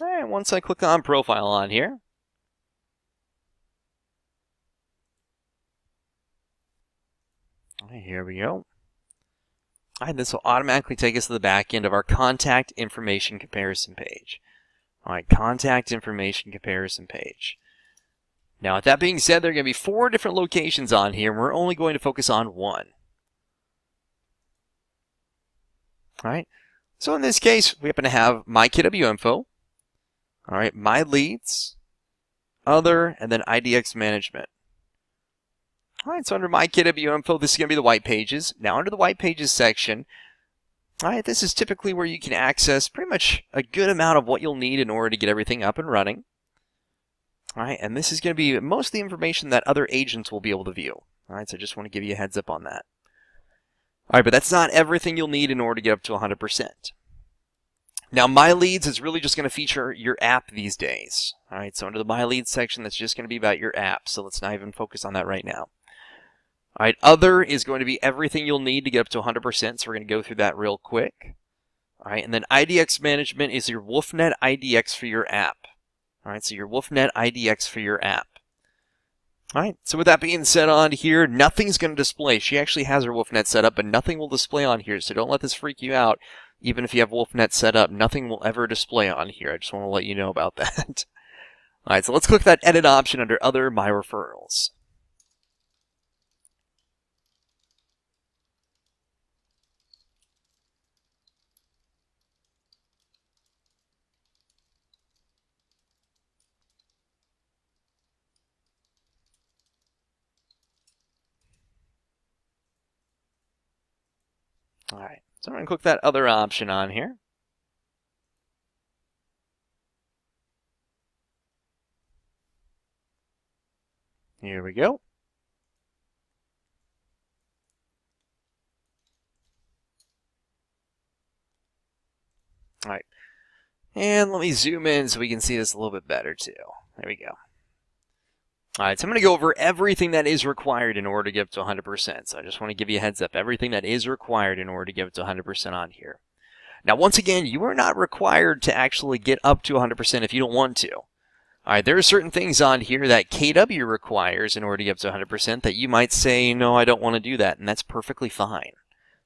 All right, once I click on profile on here, all right, here we go. All right, this will automatically take us to the back end of our contact information comparison page. All right, contact information comparison page. Now, with that being said, there are going to be 4 different locations on here, and we're only going to focus on one. All right, so in this case, we happen to have myKW info, all right, my leads, other, and then IDX management. All right, so under myKW info, this is going to be the white pages. Now, under the white pages section, all right, this is typically where you can access pretty much a good amount of what you'll need in order to get everything up and running. All right, and this is going to be most of the information that other agents will be able to view. All right, so I just want to give you a heads up on that. All right, but that's not everything you'll need in order to get up to 100%. Now, My Leads is really just going to feature your app these days. All right, so under the My Leads section, that's just going to be about your app, so let's not even focus on that right now. All right, Other is going to be everything you'll need to get up to 100%, so we're going to go through that real quick. All right, and then IDX Management is your WolfNet IDX for your app. All right, so your WolfNet IDX for your app. All right, so with that being said on here, nothing's going to display. She actually has her WolfNet set up, but nothing will display on here, so don't let this freak you out. Even if you have WolfNet set up, nothing will ever display on here. I just want to let you know about that. All right, so let's click that edit option under Other, My Referrals. All right, so I'm going to click that Other option on here. Here we go. All right, and let me zoom in so we can see this a little bit better too. There we go. All right, so I'm going to go over everything that is required in order to get up to 100%. So I just want to give you a heads up, everything that is required in order to get up to 100% on here. Now, once again, you are not required to actually get up to 100% if you don't want to. All right, there are certain things on here that KW requires in order to get up to 100% that you might say, no, I don't want to do that, and that's perfectly fine.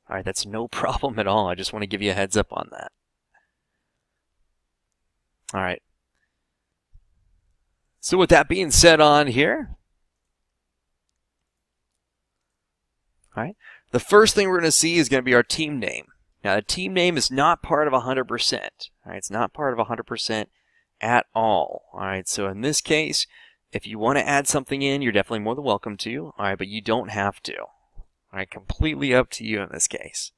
All right, that's no problem at all. I just want to give you a heads up on that. All right. So with that being said on here, all right, the first thing we're going to see is going to be our team name. Now, the team name is not part of 100%. All right, it's not part of 100% at all. All right, so in this case, if you want to add something in, you're definitely more than welcome to. All right, but you don't have to. All right, completely up to you in this case.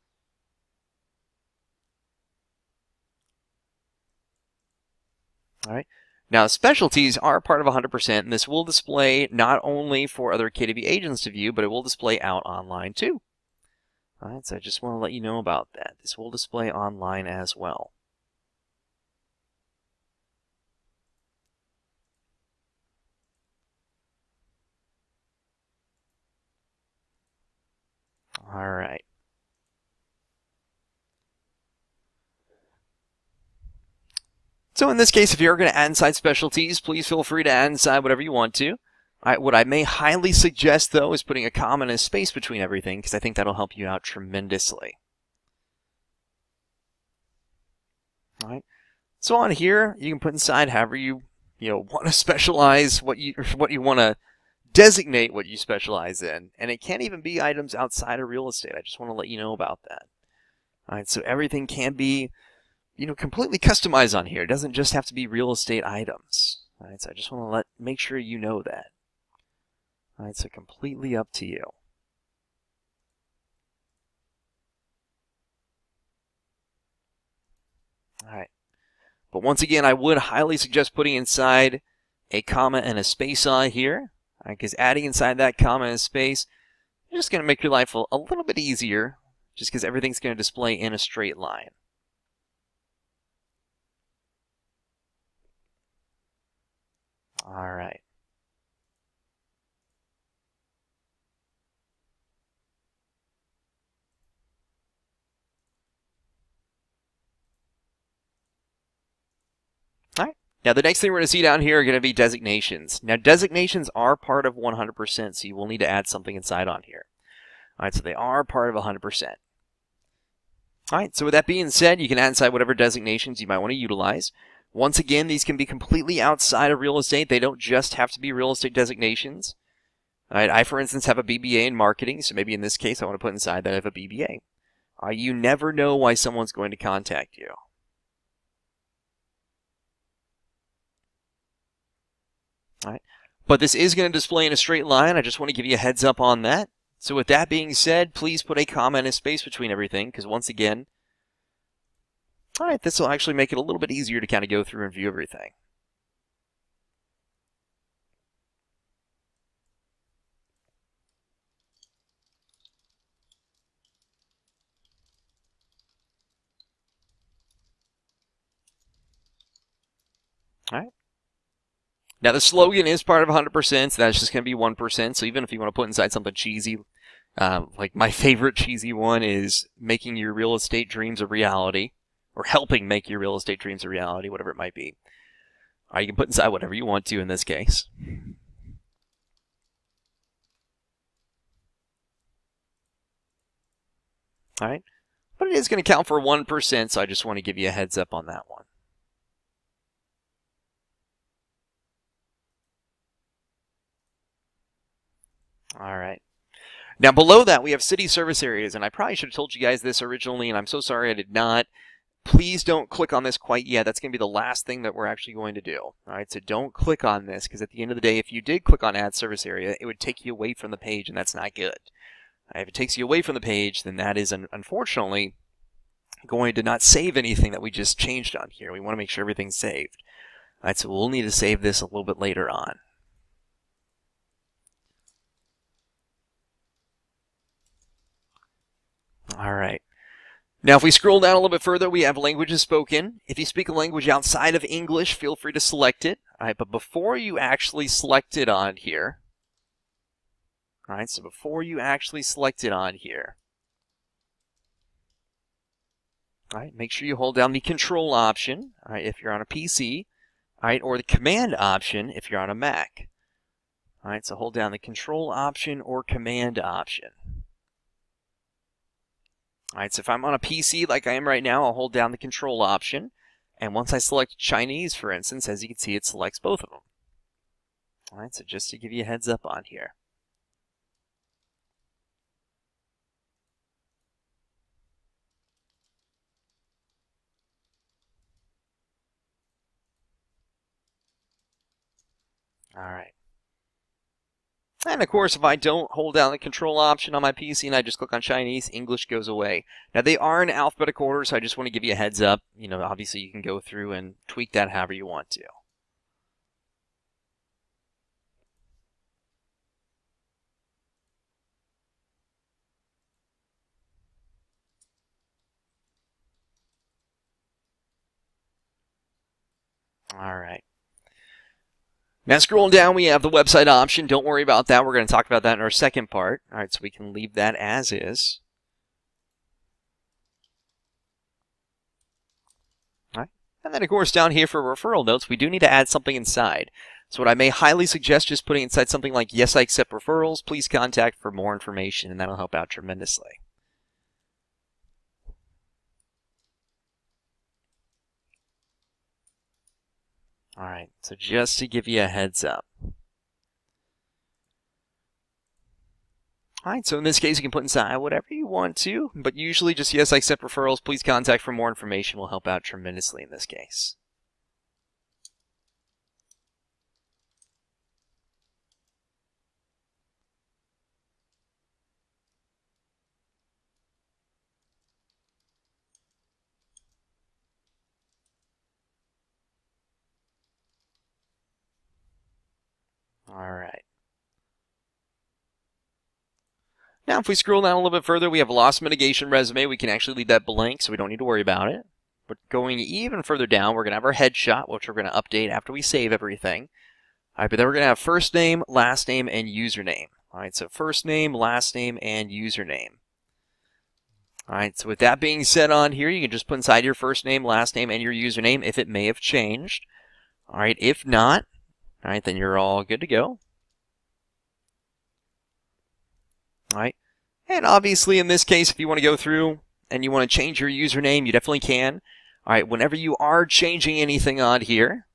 All right. Now, specialties are part of 100%, and this will display not only for other KW agents to view, but it will display out online too. All right, so I just want to let you know about that. This will display online as well. All right. So in this case, if you're going to add inside specialties, please feel free to add inside whatever you want to. What I may highly suggest, though, is putting a comma and a space between everything, because I think that'll help you out tremendously. All right. So on here, you can put inside however you want to specialize, what you want to designate what you specialize in, and it can't even be items outside of real estate. I just want to let you know about that. All right, so everything can be, completely customized on here. It doesn't just have to be real estate items. All right, so I just want to make sure you know that. All right, so completely up to you. All right, but once again, I would highly suggest putting inside a comma and a space on here, because adding inside that comma and space is just going to make your life a little bit easier, just because everything's going to display in a straight line. All right. All right. Now, the next thing we're going to see down here are going to be designations. Now, designations are part of 100%, so you will need to add something inside on here. All right, so they are part of 100%. All right, so with that being said, you can add inside whatever designations you might want to utilize. Once again, these can be completely outside of real estate. They don't just have to be real estate designations. All right, I, for instance, have a BBA in marketing, so maybe in this case I want to put inside that I have a BBA. You never know why someone's going to contact you. All right, but this is going to display in a straight line. I just want to give you a heads up on that. So with that being said, please put a comma and a space between everything, because once again, all right, this will actually make it a little bit easier to kind of go through and view everything. All right. Now, the slogan is part of 100%, so that's just going to be 1%. So even if you want to put inside something cheesy, like my favorite cheesy one is making your real estate dreams a reality, or helping make your real estate dreams a reality, whatever it might be. All right, you can put inside whatever you want to in this case. All right, but it is going to count for 1%, so I just want to give you a heads up on that one. All right. Now, below that, we have city service areas, and I probably should have told you guys this originally, and I'm so sorry I did not. Please don't click on this quite yet. That's going to be the last thing that we're actually going to do. All right, so don't click on this, because at the end of the day, if you did click on Add Service Area, it would take you away from the page, and that's not good. If it takes you away from the page, then that is, unfortunately, going to not save anything that we just changed on here. We want to make sure everything's saved. All right, so we'll need to save this a little bit later on. All right. Now, if we scroll down a little bit further, we have languages spoken. If you speak a language outside of English, feel free to select it. All right, but before you actually select it on here, all right, so before you actually select it on here, all right, make sure you hold down the Control option, all right, if you're on a PC, all right, or the Command option if you're on a Mac. All right, so hold down the Control option or Command option. All right, so if I'm on a PC like I am right now, I'll hold down the Control option. And once I select Chinese, for instance, as you can see, it selects both of them. All right, so just to give you a heads up on here. All right. And of course, if I don't hold down the Control option on my PC and I just click on Chinese, English goes away. Now, they are in alphabetical order, so I just want to give you a heads up. Obviously, you can go through and tweak that however you want to. All right. Now, scrolling down, we have the website option. Don't worry about that. We're going to talk about that in our second part. All right, so we can leave that as is. All right. And then, of course, down here for referral notes, we do need to add something inside. So what I may highly suggest is putting inside something like, yes, I accept referrals. Please contact for more information, and that'll help out tremendously. All right, so just to give you a heads up. All right, so in this case, you can put inside whatever you want to, but usually just yes, I accept referrals. Please contact for more information. Will help out tremendously in this case. All right. Now, if we scroll down a little bit further, we have a loss mitigation resume. We can actually leave that blank, so we don't need to worry about it. But going even further down, we're going to have our headshot, which we're going to update after we save everything. All right, but then we're going to have first name, last name, and username. All right, so first name, last name, and username. All right, so with that being said on here, you can just put inside your first name, last name, and your username if it may have changed. All right, if not, all right, then you're all good to go. All right, and obviously in this case, if you want to go through and you want to change your username, you definitely can. All right, whenever you are changing anything on here,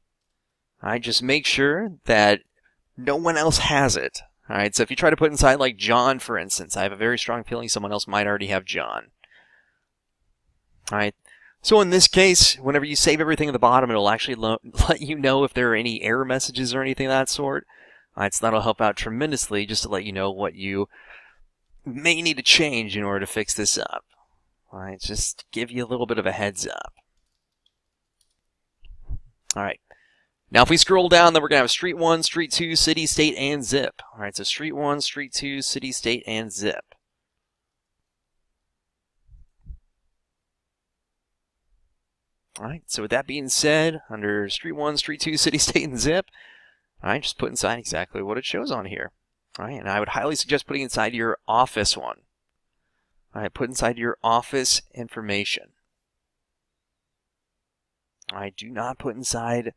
all right, just make sure that no one else has it. All right, so if you try to put inside like John, for instance, I have a very strong feeling someone else might already have John. All right, so in this case, whenever you save everything at the bottom, it'll actually let you know if there are any error messages or anything of that sort. All right, so that'll help out tremendously just to let you know what you may need to change in order to fix this up. All right, just to give you a little bit of a heads up. All right. Now, if we scroll down, then we're going to have Street 1, Street 2, City, State, and Zip. All right, so Street 1, Street 2, City, State, and Zip. All right, so with that being said, under Street 1, Street 2, City, State, and Zip, all right, just put inside exactly what it shows on here. All right, and I would highly suggest putting inside your office one. All right, put inside your office information. All right, do not put inside,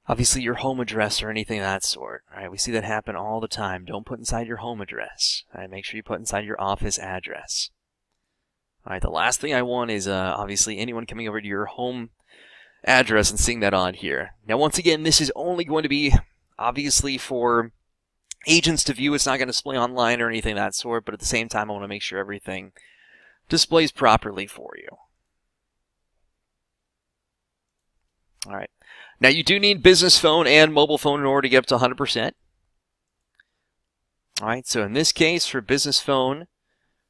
obviously, your home address or anything of that sort. All right, we see that happen all the time. Don't put inside your home address. All right, make sure you put inside your office address. All right, the last thing I want is obviously anyone coming over to your home address and seeing that on here. Now, once again, this is only going to be obviously for agents to view. It's not going to display online or anything of that sort, but at the same time, I want to make sure everything displays properly for you. All right. Now, you do need business phone and mobile phone in order to get up to 100%. All right, so in this case, for business phone,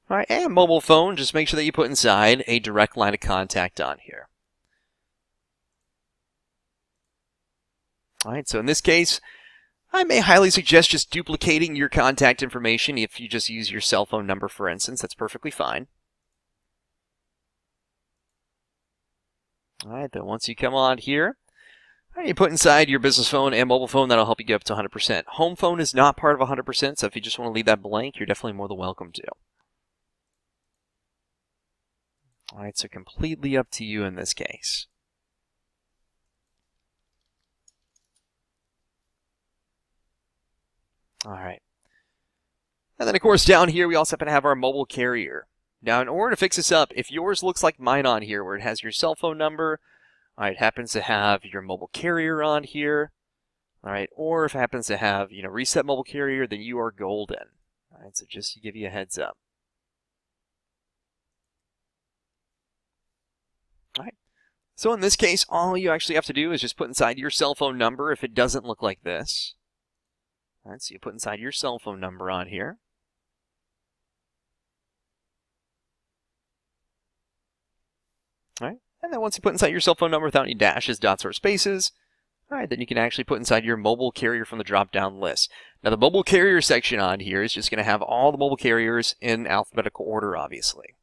all right, and mobile phone, just make sure that you put inside a direct line of contact on here. All right, so in this case, I may highly suggest just duplicating your contact information. If you just use your cell phone number, for instance, that's perfectly fine. All right, then once you come on here, you put inside your business phone and mobile phone. That'll help you get up to 100%. Home phone is not part of 100%, so if you just want to leave that blank, you're definitely more than welcome to. All right, so completely up to you in this case. All right. And then, of course, down here, we also happen to have our mobile carrier. Now, in order to fix this up, if yours looks like mine on here, where it has your cell phone number, all right, it happens to have your mobile carrier on here, all right, or if it happens to have, reset mobile carrier, then you are golden. All right, so just to give you a heads up. All right, so in this case, all you actually have to do is just put inside your cell phone number if it doesn't look like this. All right, so you put inside your cell phone number on here. All right, and then once you put inside your cell phone number without any dashes, dots, or spaces, all right, then you can actually put inside your mobile carrier from the drop-down list. Now, the mobile carrier section on here is just going to have all the mobile carriers in alphabetical order, obviously.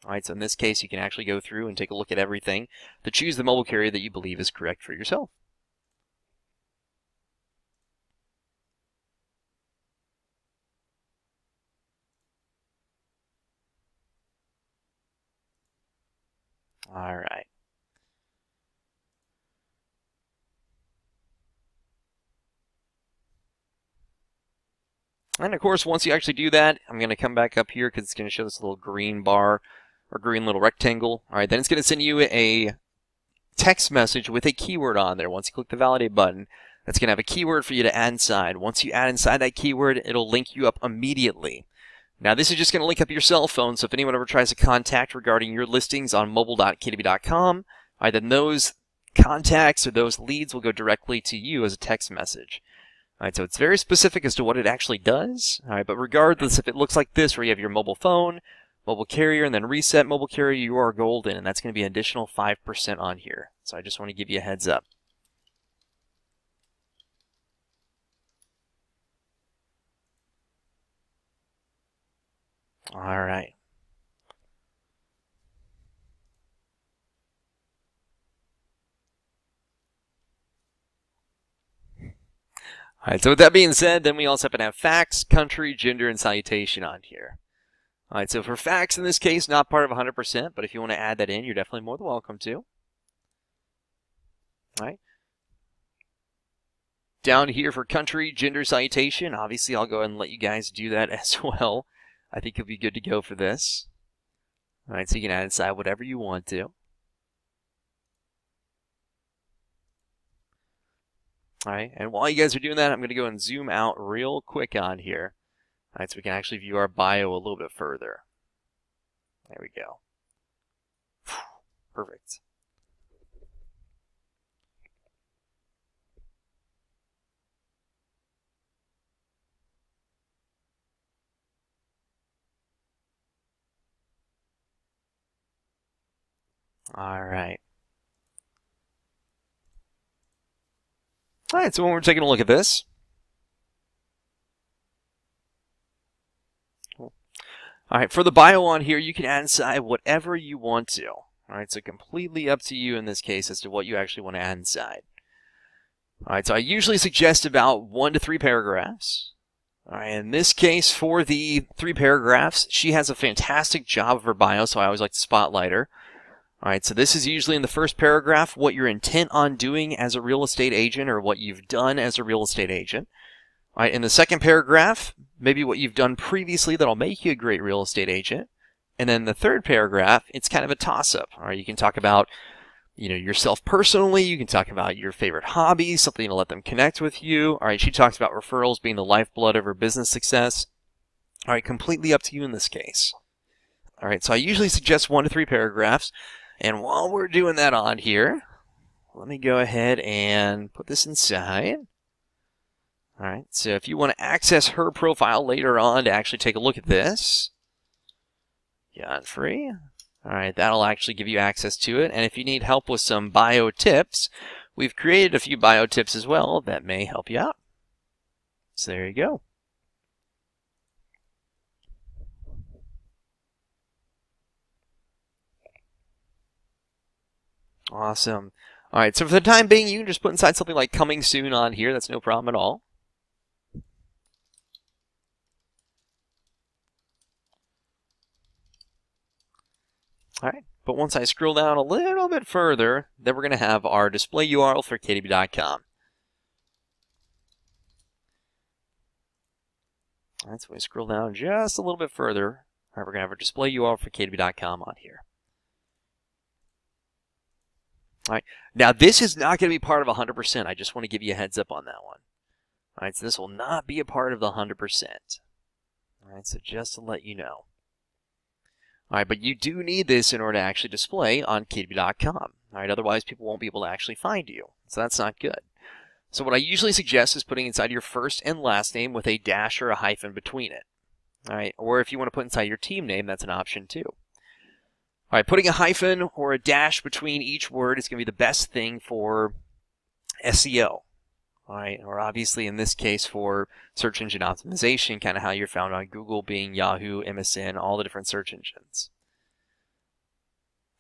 All right, so in this case, you can actually go through and take a look at everything to choose the mobile carrier that you believe is correct for yourself. All right. And of course, once you actually do that, I'm going to come back up here because it's going to show this little green bar or green little rectangle. All right, then it's going to send you a text message with a keyword on there. Once you click the validate button, that's going to have a keyword for you to add inside. Once you add inside that keyword, it'll link you up immediately Now, this is just going to link up your cell phone, so if anyone ever tries to contact regarding your listings on mobile.mykw.com, then those contacts or those leads will go directly to you as a text message. All right, so it's very specific as to what it actually does. All right, but regardless, if it looks like this, where you have your mobile phone, mobile carrier, and then reset mobile carrier, you are golden, and that's going to be an additional 5% on here. So I just want to give you a heads up. All right. All right, so with that being said, then we also happen to have facts, country, gender, and salutation on here. All right, so for facts in this case, not part of 100%, but if you want to add that in, you're definitely more than welcome to. All right. Down here for country, gender, salutation, obviously I'll go ahead and let you guys do that as well. I think you'll be good to go for this. All right, so you can add inside whatever you want to. All right, and while you guys are doing that, I'm going to go and zoom out real quick on here. All right, so we can actually view our bio a little bit further. There we go. Perfect. All right. All right, so when we're taking a look at this, all right, for the bio on here, you can add inside whatever you want to. All right, so completely up to you in this case as to what you actually want to add inside. All right, so I usually suggest about 1 to 3 paragraphs. All right, in this case, for the 3 paragraphs, she has a fantastic job of her bio, so I always like to spotlight her. All right, so this is usually in the first paragraph what you're intent on doing as a real estate agent or what you've done as a real estate agent. All right, in the second paragraph, maybe what you've done previously that'll make you a great real estate agent. And then the third paragraph, it's kind of a toss-up. All right, you can talk about, yourself personally. You can talk about your favorite hobbies, something to let them connect with you. All right, she talks about referrals being the lifeblood of her business success. All right, completely up to you in this case. All right, so I usually suggest 1 to 3 paragraphs. And while we're doing that on here, let me go ahead and put this inside. All right, so if you want to access her profile later on to actually take a look at this, yeah, free. All right, that'll actually give you access to it. And if you need help with some bio tips, we've created a few bio tips as well that may help you out. So there you go. Awesome. All right, so for the time being, you can just put inside something like coming soon on here. That's no problem at all. All right, but once I scroll down a little bit further, then we're going to have our display URL for myKW.com. All right, so we scroll down just a little bit further. All right, we're going to have our display URL for myKW.com on here. All right, now this is not going to be part of 100%. I just want to give you a heads up on that one. All right, so this will not be a part of the 100%. All right, so just to let you know. All right, but you do need this in order to actually display on myKW.com. All right, otherwise people won't be able to actually find you. So that's not good. So what I usually suggest is putting inside your first and last name with a dash or a hyphen between it. All right, or if you want to put inside your team name, that's an option too. All right, putting a hyphen or a dash between each word is going to be the best thing for SEO. All right, or obviously in this case for search engine optimization, kind of how you're found on Google, Bing, Yahoo, MSN, all the different search engines.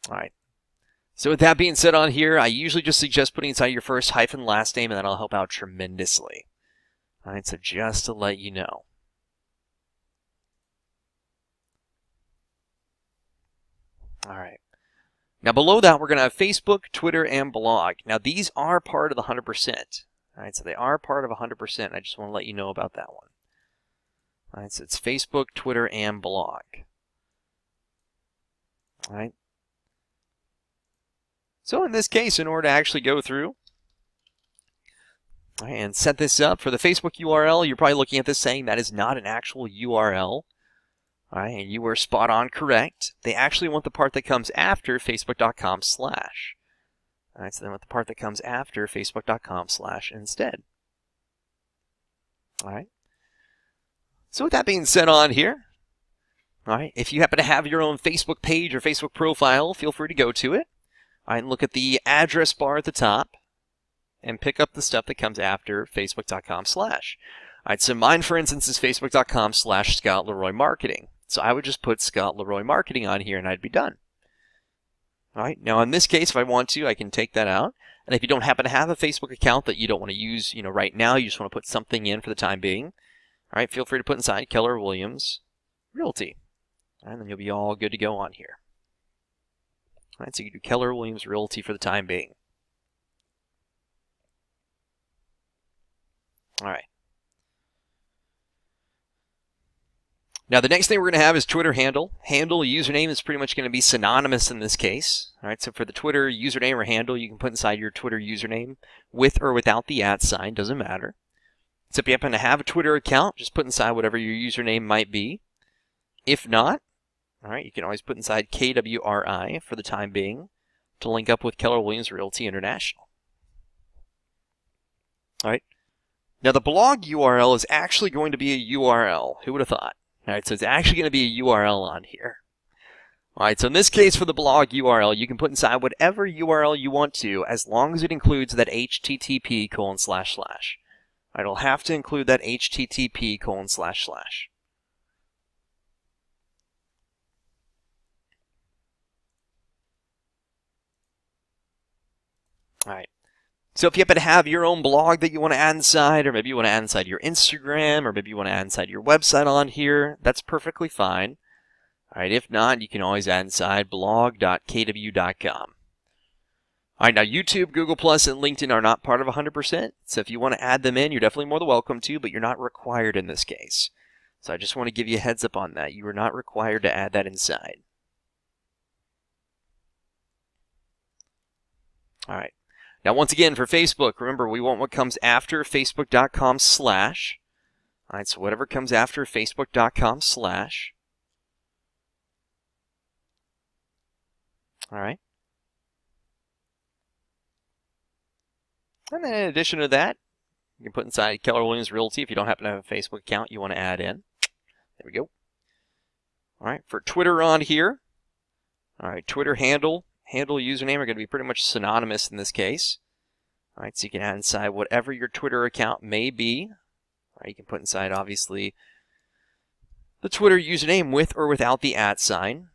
All right. So with that being said on here, I usually just suggest putting inside your first hyphen last name, and that'll help out tremendously. All right, so just to let you know. All right. Now below that, we're going to have Facebook, Twitter, and blog. Now these are part of the 100%. All right, so they are part of 100%. I just want to let you know about that one. All right, so it's Facebook, Twitter, and blog. All right. So in this case, in order to actually go through and set this up for the Facebook URL, you're probably looking at this saying that is not an actual URL. All right, and you were spot on correct. They actually want the part that comes after facebook.com/. All right, so they want the part that comes after facebook.com/ instead. All right. So with that being said on here, all right, if you happen to have your own Facebook page or Facebook profile, feel free to go to it. All right, and look at the address bar at the top and pick up the stuff that comes after facebook.com/. All right, so mine, for instance, is facebook.com/Scott Leroy Marketing. So I would just put Scott Leroy Marketing on here and I'd be done. All right, now in this case, if I want to, I can take that out. And if you don't happen to have a Facebook account that you don't want to use, right now, you just want to put something in for the time being, all right, feel free to put inside Keller Williams Realty. And then you'll be all good to go on here. All right, so you can do Keller Williams Realty for the time being. All right. Now, the next thing we're going to have is Twitter handle. Handle username is pretty much going to be synonymous in this case. All right, so for the Twitter username or handle, you can put inside your Twitter username with or without the @ doesn't matter. So if you happen to have a Twitter account, just put inside whatever your username might be. If not, all right, you can always put inside KWRI for the time being to link up with Keller Williams Realty International. All right. Now, the blog URL is actually going to be a URL. Who would have thought? All right, so it's actually going to be a URL on here. All right, so in this case for the blog URL, you can put inside whatever URL you want to as long as it includes that http://. All right, it'll have to include that http://. All right. So if you happen to have your own blog that you want to add inside, or maybe you want to add inside your Instagram, or maybe you want to add inside your website on here, that's perfectly fine. All right, if not, you can always add inside blog.kw.com. All right, now YouTube, Google+, and LinkedIn are not part of 100%, so if you want to add them in, you're definitely more than welcome to, but you're not required in this case. So I just want to give you a heads up on that. You are not required to add that inside. All right. Now, once again, for Facebook, remember, we want what comes after facebook.com/. All right, so whatever comes after facebook.com/. All right. And then in addition to that, you can put inside Keller Williams Realty if you don't happen to have a Facebook account you want to add in. There we go. All right, for Twitter on here, all right, Twitter handle username are going to be pretty much synonymous in this case. All right, so you can add inside whatever your Twitter account may be. All right, you can put inside, obviously, the Twitter username with or without the @.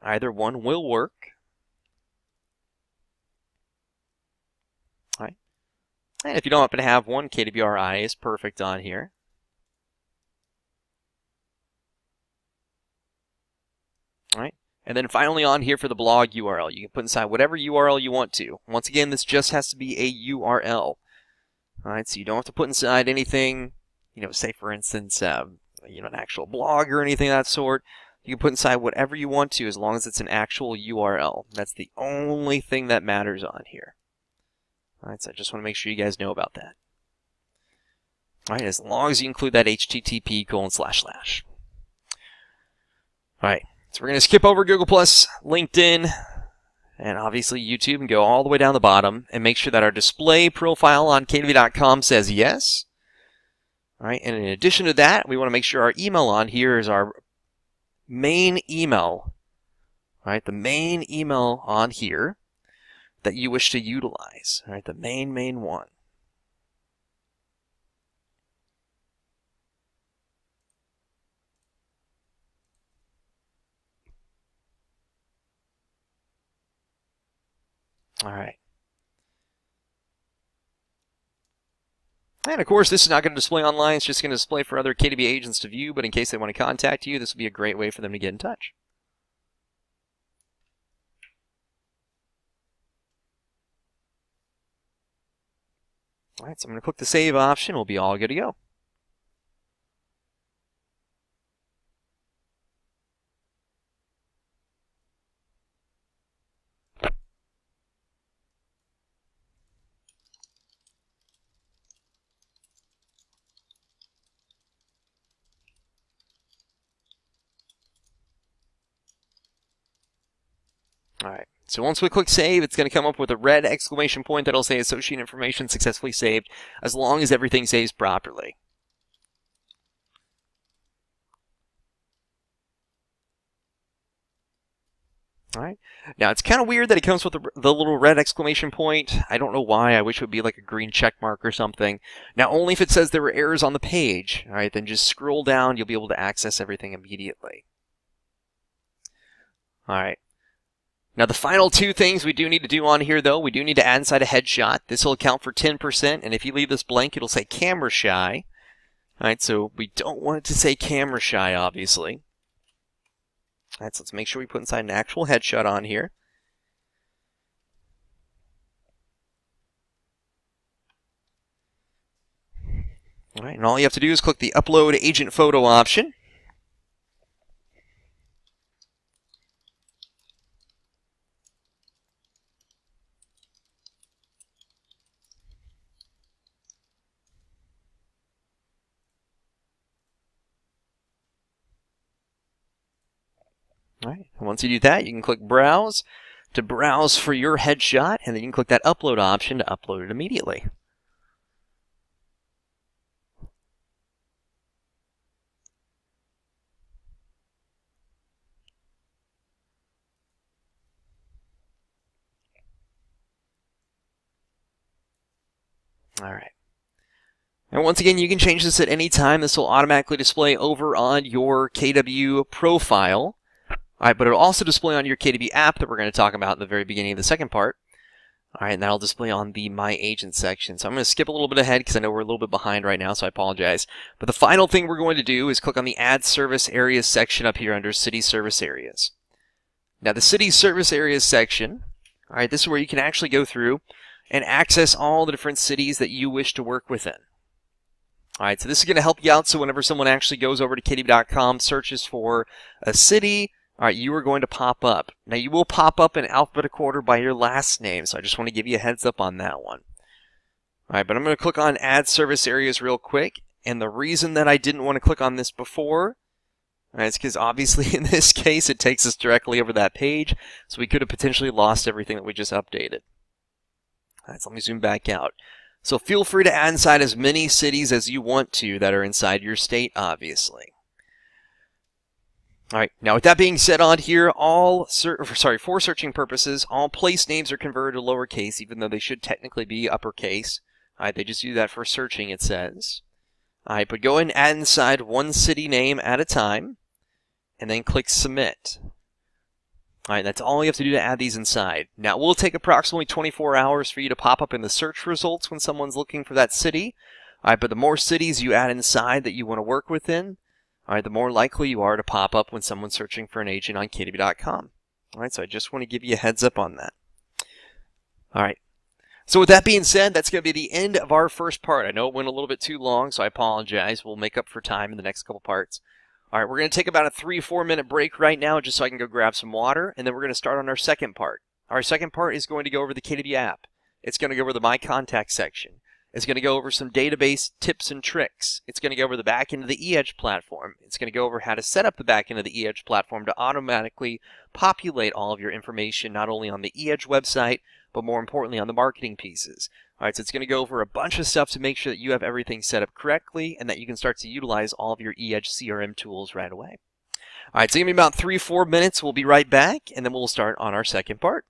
Either one will work. All right. And if you don't happen to have one, KWRI is perfect on here. All right. And then finally on here for the blog URL, you can put inside whatever URL you want to. Once again, this just has to be a URL. All right, so you don't have to put inside anything, say for instance, an actual blog or anything of that sort. You can put inside whatever you want to as long as it's an actual URL. That's the only thing that matters on here. All right, so I just want to make sure you guys know about that. All right, as long as you include that http://. All right. So we're going to skip over Google+, LinkedIn, and obviously YouTube and go all the way down the bottom and make sure that our display profile on KW.com says yes. All right, and in addition to that, we want to make sure our email on here is our main email. All right, the main email on here that you wish to utilize. All right, the main one. All right. And of course, this is not going to display online. It's just going to display for other KW agents to view. But in case they want to contact you, this would be a great way for them to get in touch. All right, so I'm going to click the save option. We'll be all good to go. All right. So once we click save, it's going to come up with a red exclamation point that'll say associate information successfully saved, as long as everything saves properly. All right. Now, it's kind of weird that it comes with the little red exclamation point. I don't know why. I wish it would be like a green check mark or something. Now, only if it says there were errors on the page. All right, then just scroll down. You'll be able to access everything immediately. All right. Now, the final two things we do need to do on here, though, we do need to add inside a headshot. This will account for 10%, and if you leave this blank, it'll say camera shy. All right, so we don't want it to say camera shy, obviously. All right, so let's make sure we put inside an actual headshot on here. All right, and all you have to do is click the Upload Agent Photo option. All right. Once you do that, you can click Browse to browse for your headshot, and then you can click that Upload option to upload it immediately. All right. And once again, you can change this at any time. This will automatically display over on your KW profile. All right, but it'll also display on your KW app that we're going to talk about in the very beginning of the second part. All right, and that'll display on the My Agent section. So I'm going to skip a little bit ahead because I know we're a little bit behind right now, so I apologize. But the final thing we're going to do is click on the Add Service Areas section up here under City Service Areas. Now, the City Service Areas section, all right, this is where you can actually go through and access all the different cities that you wish to work within. All right, so this is going to help you out, so whenever someone actually goes over to KW.com, searches for a city, all right, you are going to pop up. Now, you will pop up in alphabetical order by your last name, so I just want to give you a heads up on that one. All right, but I'm going to click on Add Service Areas real quick, and the reason that I didn't want to click on this before, all right, is because obviously in this case it takes us directly over that page, so we could have potentially lost everything that we just updated. All right, so let me zoom back out. So feel free to add inside as many cities as you want to that are inside your state, obviously. All right, now with that being said on here, for searching purposes, all place names are converted to lowercase, even though they should technically be uppercase. All right, they just do that for searching, it says. All right, but go ahead and add inside one city name at a time, and then click Submit. All right, that's all you have to do to add these inside. Now, it will take approximately 24 hours for you to pop up in the search results when someone's looking for that city. All right, but the more cities you add inside that you want to work within, all right, the more likely you are to pop up when someone's searching for an agent on KW.com. All right, so I just want to give you a heads up on that. All right. So with that being said, that's going to be the end of our first part. I know it went a little bit too long, so I apologize. We'll make up for time in the next couple parts. All right, we're going to take about a 3-4 minute break right now just so I can go grab some water, and then we're going to start on our second part. Our second part is going to go over the KW app. It's going to go over the My Contact section. It's going to go over some database tips and tricks. It's going to go over the back end of the eEdge platform. It's going to go over how to set up the back end of the eEdge platform to automatically populate all of your information, not only on the eEdge website, but more importantly on the marketing pieces. All right, so it's going to go over a bunch of stuff to make sure that you have everything set up correctly and that you can start to utilize all of your eEdge CRM tools right away. All right, so give me about 3-4 minutes. We'll be right back, and then we'll start on our second part.